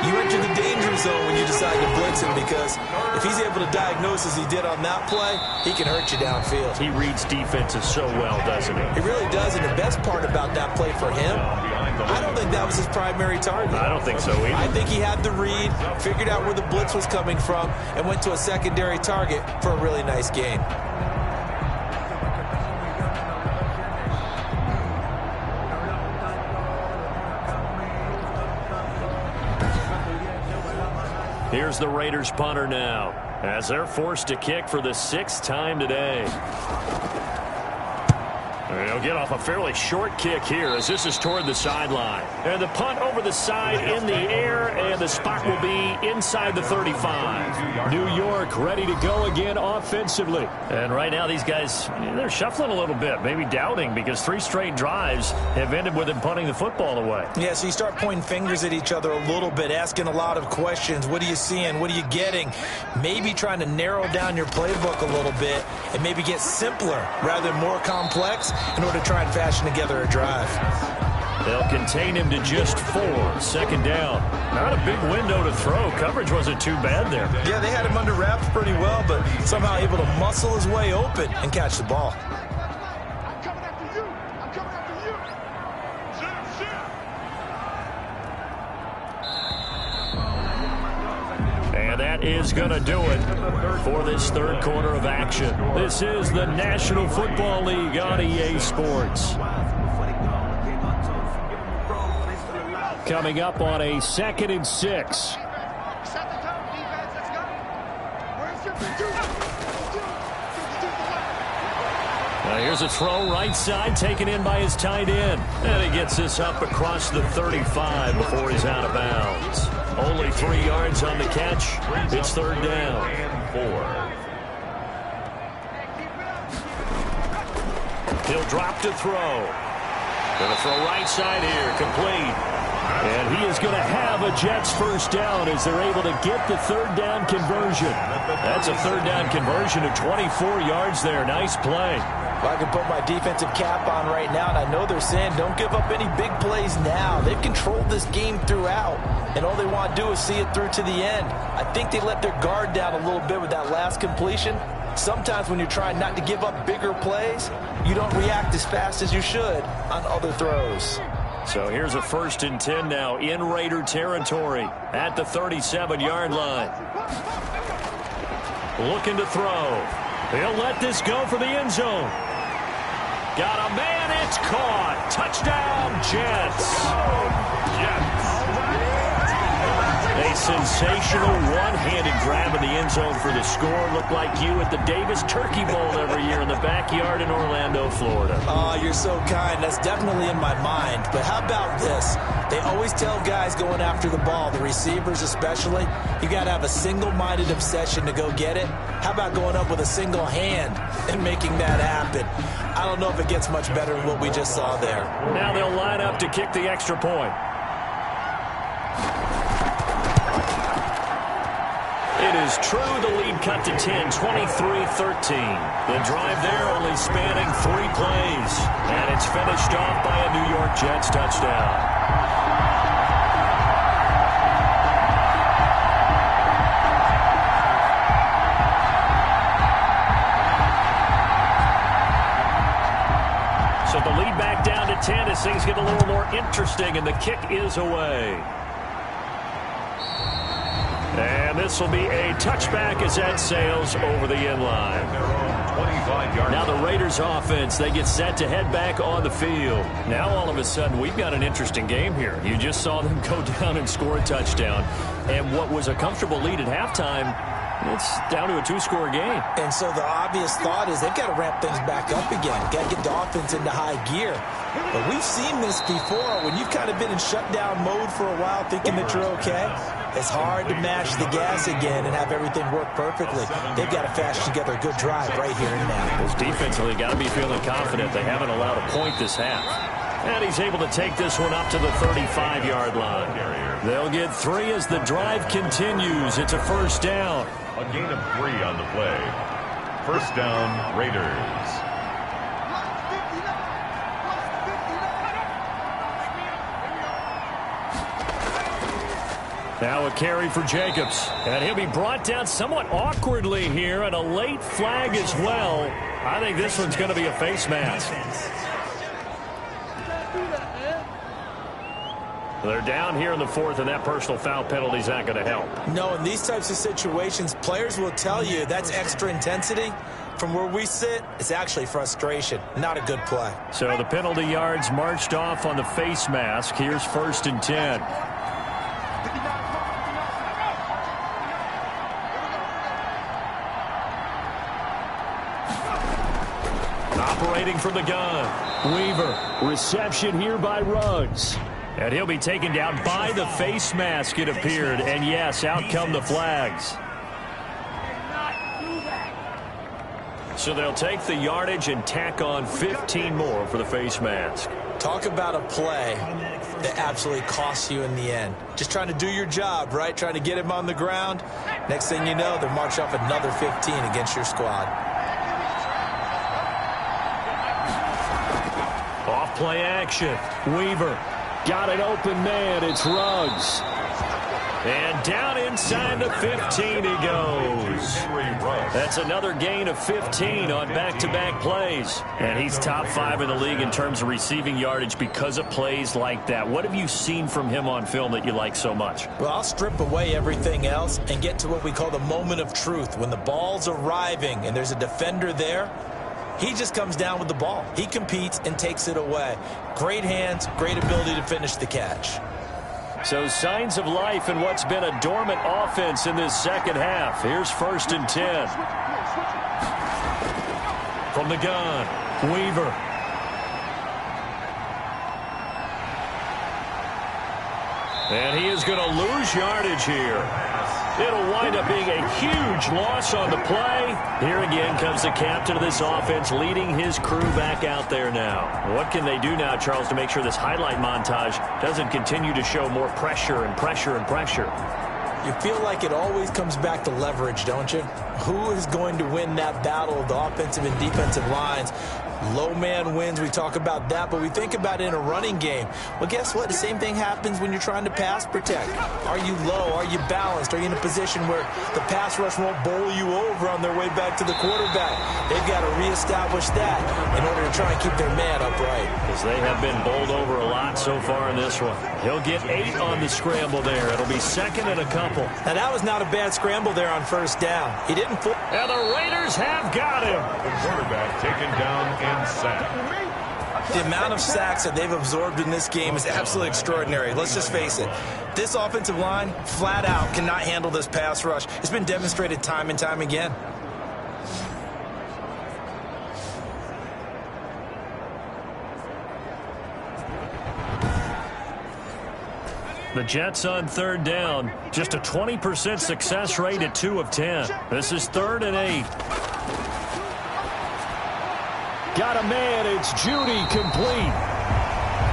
you enter the danger zone when you decide to blitz him, because if he's able to diagnose as he did on that play, he can hurt you downfield. He reads defenses so well, doesn't he? He really does, and the best part about that play for him, I don't think that was his primary target. I don't think so either. I think he had the read, figured out where the blitz was coming from, and went to a secondary target for a really nice gain. Here's the Raiders punter now, as they're forced to kick for the 6th time today. They'll get off a fairly short kick here as this is toward the sideline. And the punt over the side in the air, and the spot will be inside the 35. New York ready to go again offensively. And right now these guys, they're shuffling a little bit, maybe doubting, because 3 straight drives have ended with them punting the football away. Yeah, so you start pointing fingers at each other a little bit, asking a lot of questions. What are you seeing? What are you getting? Maybe trying to narrow down your playbook a little bit and maybe get simpler rather than more complex in order to try and fashion together a drive. They'll contain him to just 4. 2nd down. Not a big window to throw. Coverage wasn't too bad there. Yeah, they had him under wraps pretty well, but somehow able to muscle his way open and catch the ball. I'm coming after you. I'm coming after you. And that is going to do it for this 3rd quarter of action. This is the National Football League on EA Sports. coming up on a 2nd and 6. Set the tone, defense. Let's go. Where's your Now here's a throw right side taken in by his tight end. And he gets this up across the 35 before he's out of bounds. Only 3 yards on the catch. It's 3rd down. And 4. He'll drop to throw. Going to throw right side here. Complete. And he is going to have a Jets first down as they're able to get the 3rd down conversion. That's a 3rd down conversion of 24 yards there. Nice play. Well, I can put my defensive cap on right now, and I know they're saying don't give up any big plays now. They've controlled this game throughout, and all they want to do is see it through to the end. I think they let their guard down a little bit with that last completion. Sometimes when you're trying not to give up bigger plays, you don't react as fast as you should on other throws. So here's a 1st and 10 now in Raider territory at the 37-yard line. Looking to throw. He'll let this go for the end zone. Got a man, it's caught. Touchdown, Jets. A sensational one-handed grab in the end zone for the score. Looked like you at the Davis Turkey Bowl every year in the backyard in Orlando, Florida. Oh, you're so kind. That's definitely in my mind. But how about this? They always tell guys going after the ball, the receivers especially, you got to have a single-minded obsession to go get it. How about going up with a single hand and making that happen? I don't know if it gets much better than what we just saw there. Now they'll line up to kick the extra point. It is true, the lead cut to 10, 23-13. The drive there only spanning 3 plays. And it's finished off by a New York Jets touchdown. So the lead back down to 10 as things get a little more interesting, and the kick is away. And this will be a touchback as that sails over the end line. 25-yard. Now the Raiders offense, they get set to head back on the field. Now all of a sudden we've got an interesting game here. You just saw them go down and score a touchdown. And what was a comfortable lead at halftime, it's down to a 2-score game. And so the obvious thought is they've got to ramp things back up again. Got to get the offense into high gear. But we've seen this before. When you've kind of been in shutdown mode for a while thinking that you're okay, it's hard to mash the gas again and have everything work perfectly. They've got to fashion together a good drive right here and now. Those defensively got to be feeling confident. They haven't allowed a point this half. And he's able to take this one up to the 35-yard line. They'll get 3 as the drive continues. It's a first down. A gain of 3 on the play. First down, Raiders. Now a carry for Jacobs. And he'll be brought down somewhat awkwardly here, and a late flag as well. I think this one's going to be a face mask. They're down here in the 4th, and that personal foul penalty is not going to help. No, in these types of situations, players will tell you that's extra intensity. From where we sit, it's actually frustration. Not a good play. So the penalty yards marched off on the face mask. Here's 1st and 10. Operating from the gun. Weaver. Reception here by Ruggs. And he'll be taken down by the face mask, it appeared. And yes, out come the flags. So they'll take the yardage and tack on 15 more for the face mask. Talk about a play that absolutely costs you in the end. Just trying to do your job, right? Trying to get him on the ground. Next thing you know, they're marching off another 15 against your squad. Off play action. Weaver. Got an open man. It's Ruggs. And down inside the 15 he goes. That's another gain of 15 on back-to-back plays. And he's top 5 in the league in terms of receiving yardage because of plays like that. What have you seen from him on film that you like so much? Well, I'll strip away everything else and get to what we call the moment of truth. When the ball's arriving and there's a defender there, he just comes down with the ball. He competes and takes it away. Great hands, great ability to finish the catch. So signs of life in what's been a dormant offense in this second half. Here's 1st and 10. From the gun, Weaver. And he is going to lose yardage here. It'll wind up being a huge loss on the play. Here again comes the captain of this offense leading his crew back out there now. What can they do now, Charles, to make sure this highlight montage doesn't continue to show more pressure and pressure and pressure? You feel like it always comes back to leverage, don't you? Who is going to win that battle of the offensive and defensive lines? Low man wins. We talk about that, but we think about it in a running game. Well, guess what? The same thing happens when you're trying to pass protect. Are you low? Are you balanced? Are you in a position where the pass rush won't bowl you over on their way back to the quarterback? They've got to reestablish that in order to try and keep their man upright. Because they have been bowled over a lot so far in this one. He'll get 8 on the scramble there. It'll be 2nd and a couple. Now, that was not a bad scramble there on 1st down. He didn't fall. And the Raiders have got him. The quarterback taken down and sacked. The amount of sacks that they've absorbed in this game is absolutely extraordinary. Let's just face it. This offensive line, flat out, cannot handle this pass rush. It's been demonstrated time and time again. The Jets on 3rd down. Just a 20% success rate at 2 of 10. This is 3rd and 8. Got a man. It's Judy complete.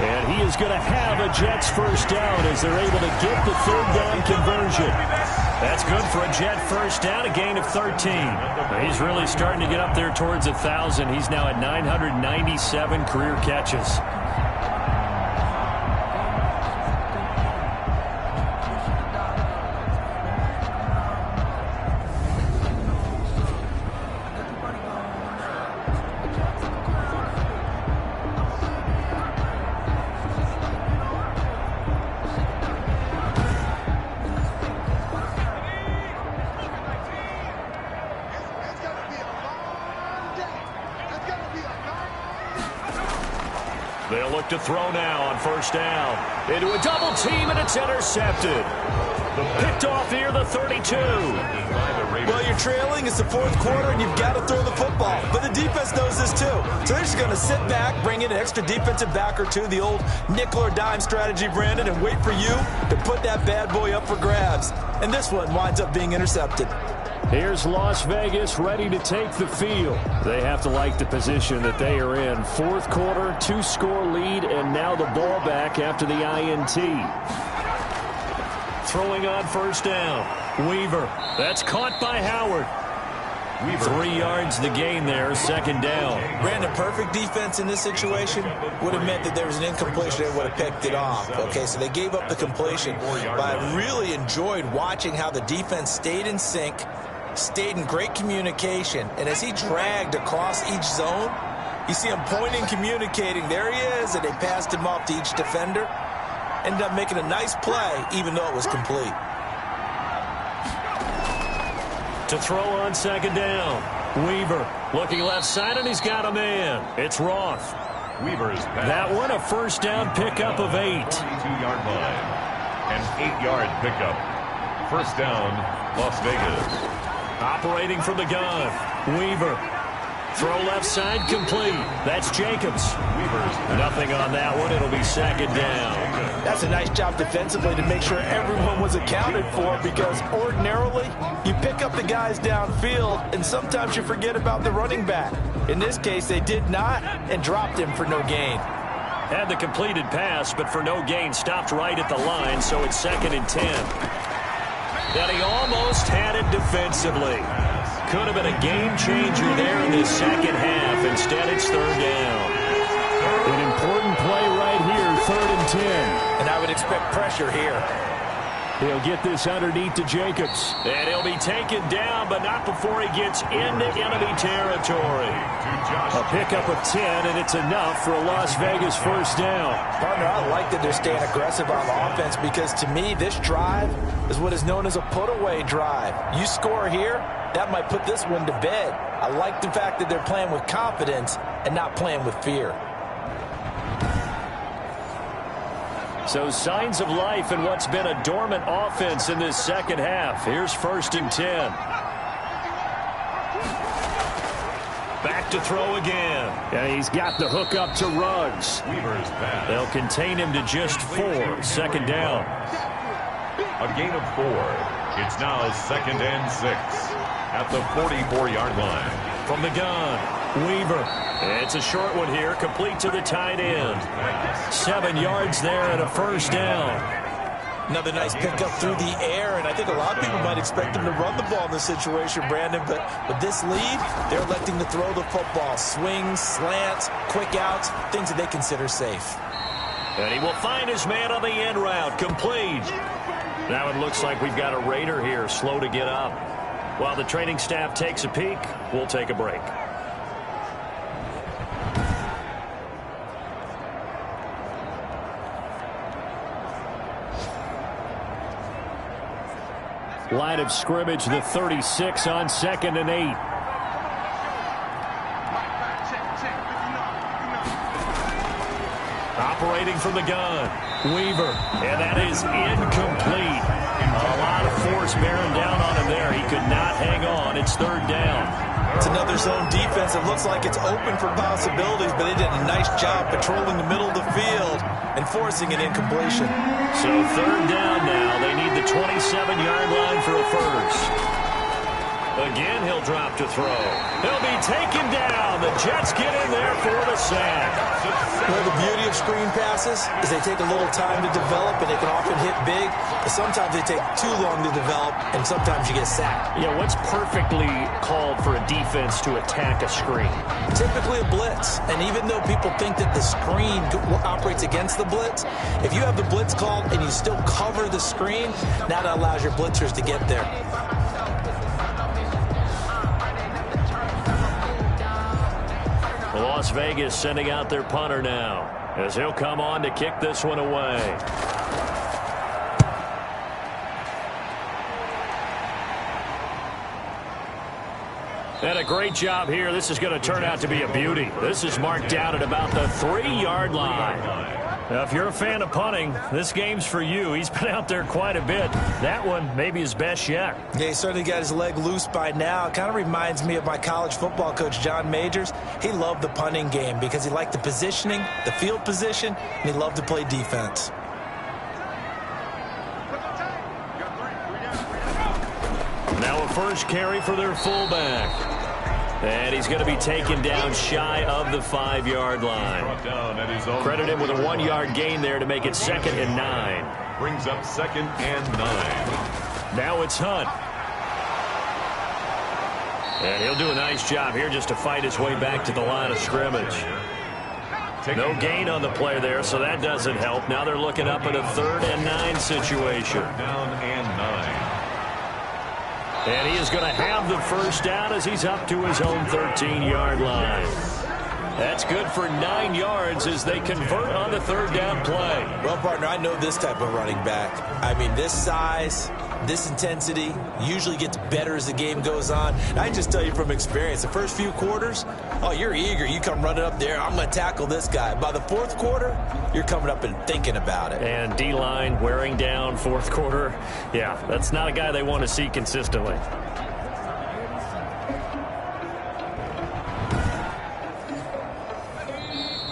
And he is going to have a Jets 1st down as they're able to get the 3rd down conversion. That's good for a Jet 1st down, a gain of 13. He's really starting to get up there towards 1,000. He's now at 997 career catches. They'll look to throw now on 1st down. Into a double team, and it's intercepted. Picked off here, the 32. Well, you're trailing. It's the 4th quarter, and you've got to throw the football. But the defense knows this, too. So they're just going to sit back, bring in an extra defensive back or two, the old nickel or dime strategy, Brandon, and wait for you to put that bad boy up for grabs. And this one winds up being intercepted. Here's Las Vegas ready to take the field. They have to like the position that they are in. 4th quarter, 2-score lead, and now the ball back after the INT. Throwing on 1st down. Weaver. That's caught by Howard. 3 yards the gain there, 2nd down. Brandon, perfect defense in this situation would have meant that there was an incompletion that would have picked it off. Okay, so they gave up the completion. But I really enjoyed watching how the defense stayed in sync, stayed in great communication, and as he dragged across each zone, you see him pointing, communicating. There he is, and they passed him off to each defender. Ended up making a nice play, even though it was complete. To throw on 2nd down. Weaver looking left side, and he's got a man. It's Roth. Weaver is back. That one, a 1st down pickup of 8. 22-yard line. An 8-yard pickup. 1st down, Las Vegas. Operating from the gun. Weaver. Throw left side complete. That's Jacobs. Nothing on that one. It'll be 2nd down. That's a nice job defensively to make sure everyone was accounted for, because ordinarily you pick up the guys downfield and sometimes you forget about the running back. In this case, they did not and dropped him for no gain. Had the completed pass, but for no gain, stopped right at the line, so it's 2nd and 10. And he almost had it defensively. Could have been a game changer there in the second half. Instead, it's 3rd down. An important play right here, 3rd and 10. And I would expect pressure here. He'll get this underneath to Jacobs. And he'll be taken down, but not before he gets into enemy territory. A pickup of 10, and it's enough for a Las Vegas 1st down. Partner, I like that they're staying aggressive on offense, because to me, this drive is what is known as a put-away drive. You score here, that might put this one to bed. I like the fact that they're playing with confidence and not playing with fear. So signs of life in what's been a dormant offense in this second half. Here's 1st and 10. Back to throw again. And he's got the hook up to Ruggs. They'll contain him to just 4. 2nd down. A gain of 4. It's now 2nd and 6 at the 44-yard line. From the gun, Weaver. It's a short one here, complete to the tight end. 7 yards there and a 1st down. Another nice pickup through the air, and I think a lot of people might expect them to run the ball in this situation, Brandon, but with this lead, they're electing to throw the football. Swings, slants, quick outs, things that they consider safe. And he will find his man on the end route, complete. Now it looks like we've got a Raider here, slow to get up. While the training staff takes a peek, we'll take a break. Line of scrimmage, the 36 on 2nd and 8. Operating from the gun, Weaver, and that is incomplete. A lot of force bearing down on him there. He could not hang on. It's 3rd down. It's another zone defense. It looks like it's open for possibilities, but they did a nice job patrolling the middle of the field and forcing an incompletion. So 3rd down now. They need the 27-yard line for a 1st. Again, he'll drop to throw. He'll be taken down. The Jets get in there for the sack. Well, the beauty of screen passes is they take a little time to develop, and they can often hit big, but sometimes they take too long to develop, and sometimes you get sacked. Yeah, what's perfectly called for a defense to attack a screen? Typically a blitz, and even though people think that the screen operates against the blitz, if you have the blitz called and you still cover the screen, now that allows your blitzers to get there. Las Vegas sending out their punter now as he'll come on to kick this one away. And a great job here. This is going to turn out to be a beauty. This is marked down at about the 3-yard line. Now, if you're a fan of punting, this game's for you. He's been out there quite a bit. That one maybe his best yet. Yeah, he certainly got his leg loose by now. It kind of reminds me of my college football coach, John Majors. He loved the punting game because he liked the positioning, the field position, and he loved to play defense. Now a 1st carry for their fullback. And he's going to be taken down shy of the 5-yard line. Credit him with a 1-yard gain there to make it 2nd and 9. Brings up 2nd and 9. Now it's Hunt. And he'll do a nice job here just to fight his way back to the line of scrimmage. No gain on the play there, so that doesn't help. Now they're looking up at a 3rd and 9 situation. Down and 9. And he is going to have the 1st down as he's up to his own 13-yard line. That's good for 9 yards as they convert on the 3rd down play. Well, partner, I know this type of running back. I mean, this size, this intensity usually gets better as the game goes on. I just tell you from experience, the first few quarters, oh, you're eager. You come running up there, I'm going to tackle this guy. By the 4th quarter, you're coming up and thinking about it. And D-line wearing down 4th quarter. Yeah, that's not a guy they want to see consistently.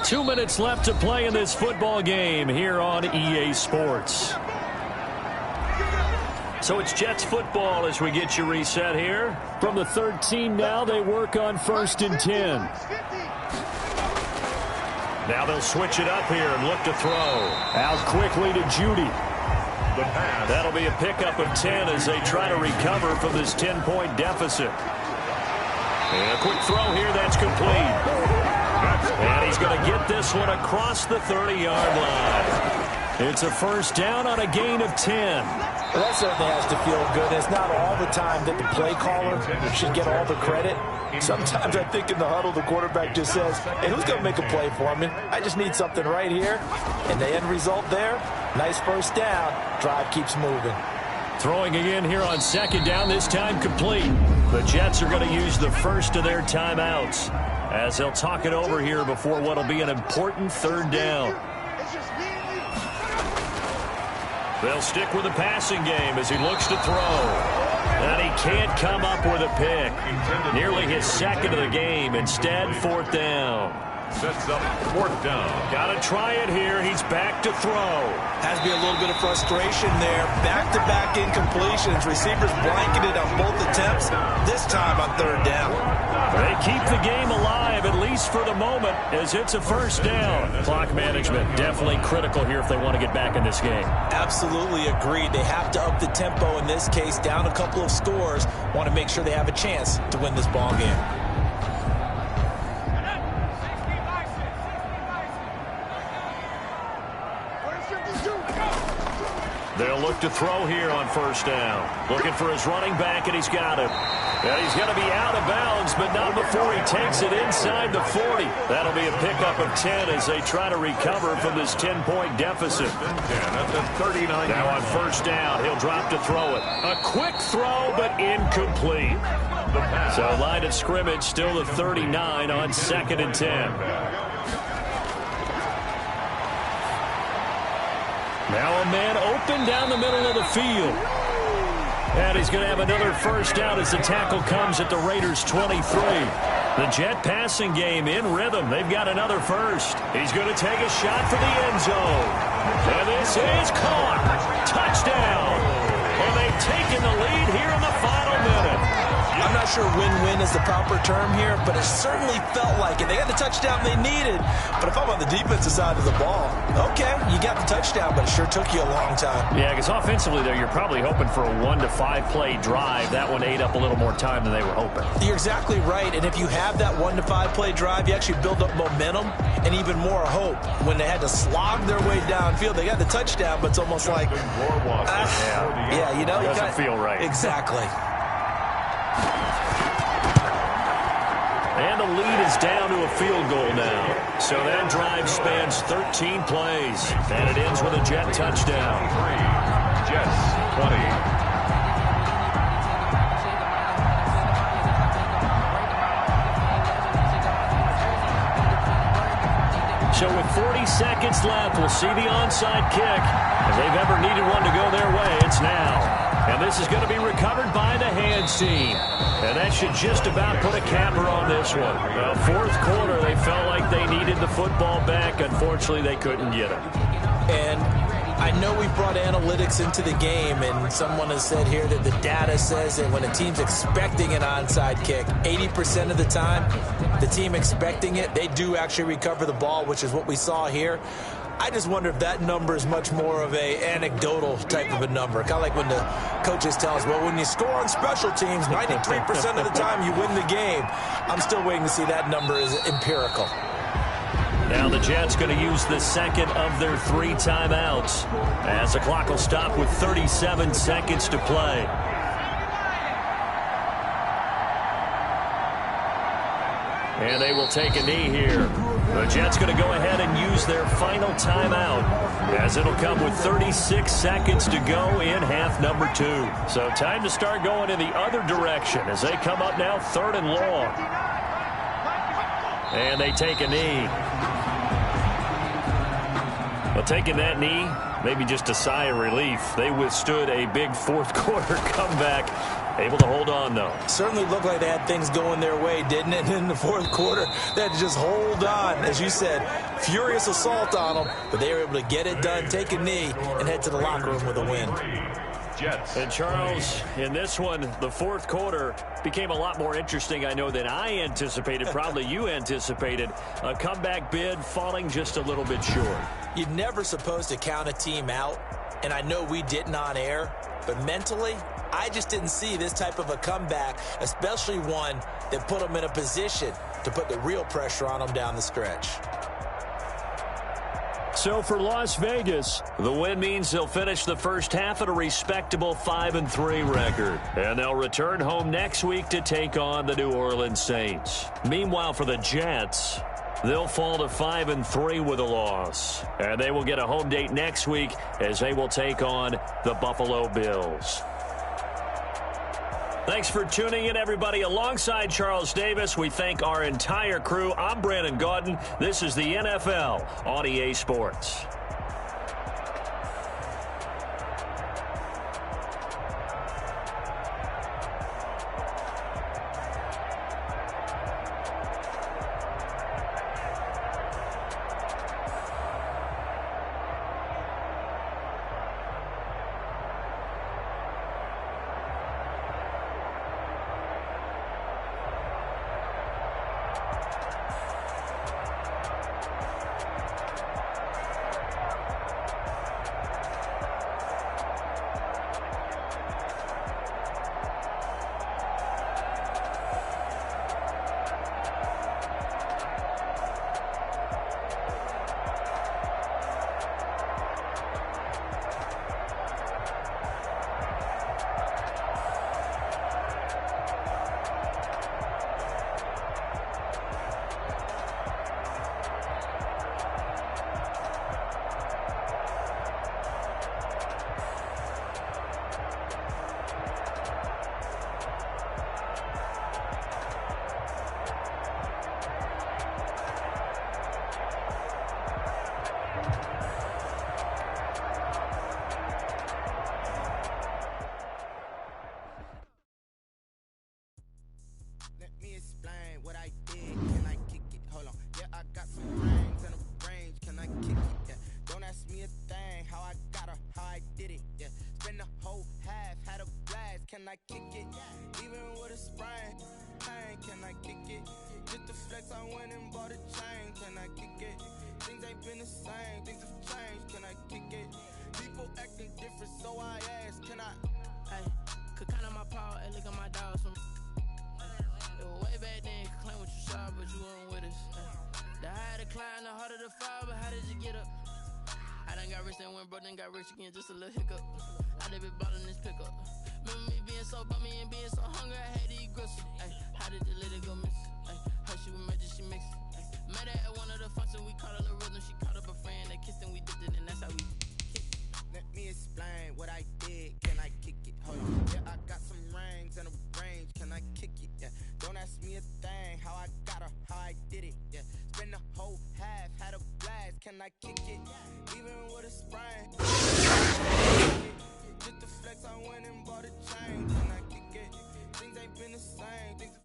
Two minutes left to play in this football game here on EA Sports. So it's Jets football as we get you reset here. From the 13 now, they work on 1st and 10. Now they'll switch it up here and look to throw. Out quickly to Judy. That'll be a pickup of 10 as they try to recover from this 10-point deficit. And a quick throw here, that's complete. And he's going to get this one across the 30-yard line. It's a 1st down on a gain of 10. Well, that certainly has to feel good. It's not all the time that the play caller should get all the credit. Sometimes I think in the huddle, the quarterback just says, hey, who's going to make a play for me? I just need something right here. And the end result there, nice 1st down. Drive keeps moving. Throwing again here on 2nd down, this time complete. The Jets are going to use the 1st of their timeouts as they'll talk it over here before what will be an important 3rd down. They'll stick with the passing game as he looks to throw. And he can't come up with a pick. Nearly his second of the game. Instead, fourth down. Sets up fourth down. Got to try it here. He's back to throw. Has to be a little bit of frustration there. Back-to-back incompletions. Receivers blanketed on both attempts, this time on third down. They keep the game alive, at least for the moment, as it's a first down. Clock management definitely critical here if they want to get back in this game. Absolutely agreed. They have to up the tempo in this case, down a couple of scores. Want to make sure they have a chance to win this ball game. They'll look to throw here on first down. Looking for his running back, and he's got it. And he's going to be out of bounds, but not before he takes it inside the 40. That'll be a pickup of 10 as they try to recover from this 10-point deficit. At the 39. Now on first down, he'll drop to throw it. A quick throw, but incomplete. So line of scrimmage still the 39 on 2nd and 10. Now a man open down the middle of the field. And he's going to have another first down as the tackle comes at the Raiders' 23. The Jet passing game in rhythm. They've got another first. He's going to take a shot for the end zone. And this is caught. Touchdown. And they've taken the lead here in the final minute. I'm not sure win-win is the proper term here, but it certainly felt like it. They got the touchdown they needed, but if I'm on the defensive side of the ball, okay, you got the touchdown, but it sure took you a long time. Yeah, because offensively there, you're probably hoping for a 1 to 5 play drive. That one ate up a little more time than they were hoping. You're exactly right, and if you have that 1 to 5 play drive, you actually build up momentum and even more hope. When they had to slog their way downfield, they got the touchdown, but it's almost like, yeah, you know, it doesn't feel right. Exactly. And the lead is down to a field goal now. So that drive spans 13 plays. And it ends with a Jet touchdown. Jets 20. So with 40 seconds left, we'll see the onside kick. If they've ever needed one to go their way, it's now. And this is going to be recovered by the hands team. And that should just about put a capper on this one. Fourth quarter, they felt like they needed the football back. Unfortunately, they couldn't get it. And I know we've brought analytics into the game, and someone has said here that the data says that when a team's expecting an onside kick, 80% of the time, the team expecting it, they do actually recover the ball, which is what we saw here. I just wonder if that number is much more of a anecdotal type of a number. Kind of like when the coaches tell us, well, when you score on special teams, 93% of the time you win the game. I'm still waiting to see that number is empirical. Now the Jets going to use the second of their 3 timeouts as the clock will stop with 37 seconds to play. And they will take a knee here. The Jets going to go ahead and use their final timeout as it'll come with 36 seconds to go in half number 2. So time to start going in the other direction as they come up now 3rd and long. And they take a knee. Well, taking that knee, maybe just a sigh of relief. They withstood a big fourth quarter comeback. Able to hold on, though. Certainly looked like they had things going their way, didn't it? In the fourth quarter, they had to just hold on. As you said, furious assault on them, but they were able to get it done, take a knee, and head to the locker room with a win. Jets. And Charles, in this one, the fourth quarter became a lot more interesting, I know, than I anticipated. Probably you anticipated. A comeback bid falling just a little bit short. You're never supposed to count a team out, and I know we didn't on air, but mentally, I just didn't see this type of a comeback, especially one that put them in a position to put the real pressure on them down the stretch. So for Las Vegas, the win means they'll finish the first half at a respectable 5-3 record. And they'll return home next week to take on the New Orleans Saints. Meanwhile, for the Jets, they'll fall to 5-3 with a loss. And they will get a home date next week as they will take on the Buffalo Bills. Thanks for tuning in, everybody. Alongside Charles Davis, we thank our entire crew. I'm Brandon Gaudin. This is the NFL on EA Sports. ask me a thing, how I got her, how I did it, yeah. Spend the whole half, had a blast, can I kick it? Even with a sprain, pain, can I kick it? Just to flex, I went and bought a chain, can I kick it? Things ain't been the same, things have changed, can I kick it? People acting different, so I ask, can I? Hey, could count on my power, and look at my dogs from. It was way back then, could claim what you saw, but you weren't with us. The higher the climb, the harder the fall, but how did you get up? I done got rich, then went broke, then got rich again, just a little hiccup. I done been ballin' this pickup. Remember me being so bummy and being so hungry, I had to eat gristle. Ay, how did the lady go miss? Ay, her she was magic, she mixed. Ay, met her at one of the functions, we caught a little rhythm, she caught up a friend, they kissed and we dipped it, and that's how we kicked. Let me explain what I did, can I kick it? Hold on. Yeah, I got some rings and a range, can I kick it? Yeah, don't ask me a thing, how I got her, how I did it? Yeah, spend the whole half, had a blast, can I kick it? Even with a sprain. Just to flex, I went and bought a chain, can I kick it? Things ain't been the same, things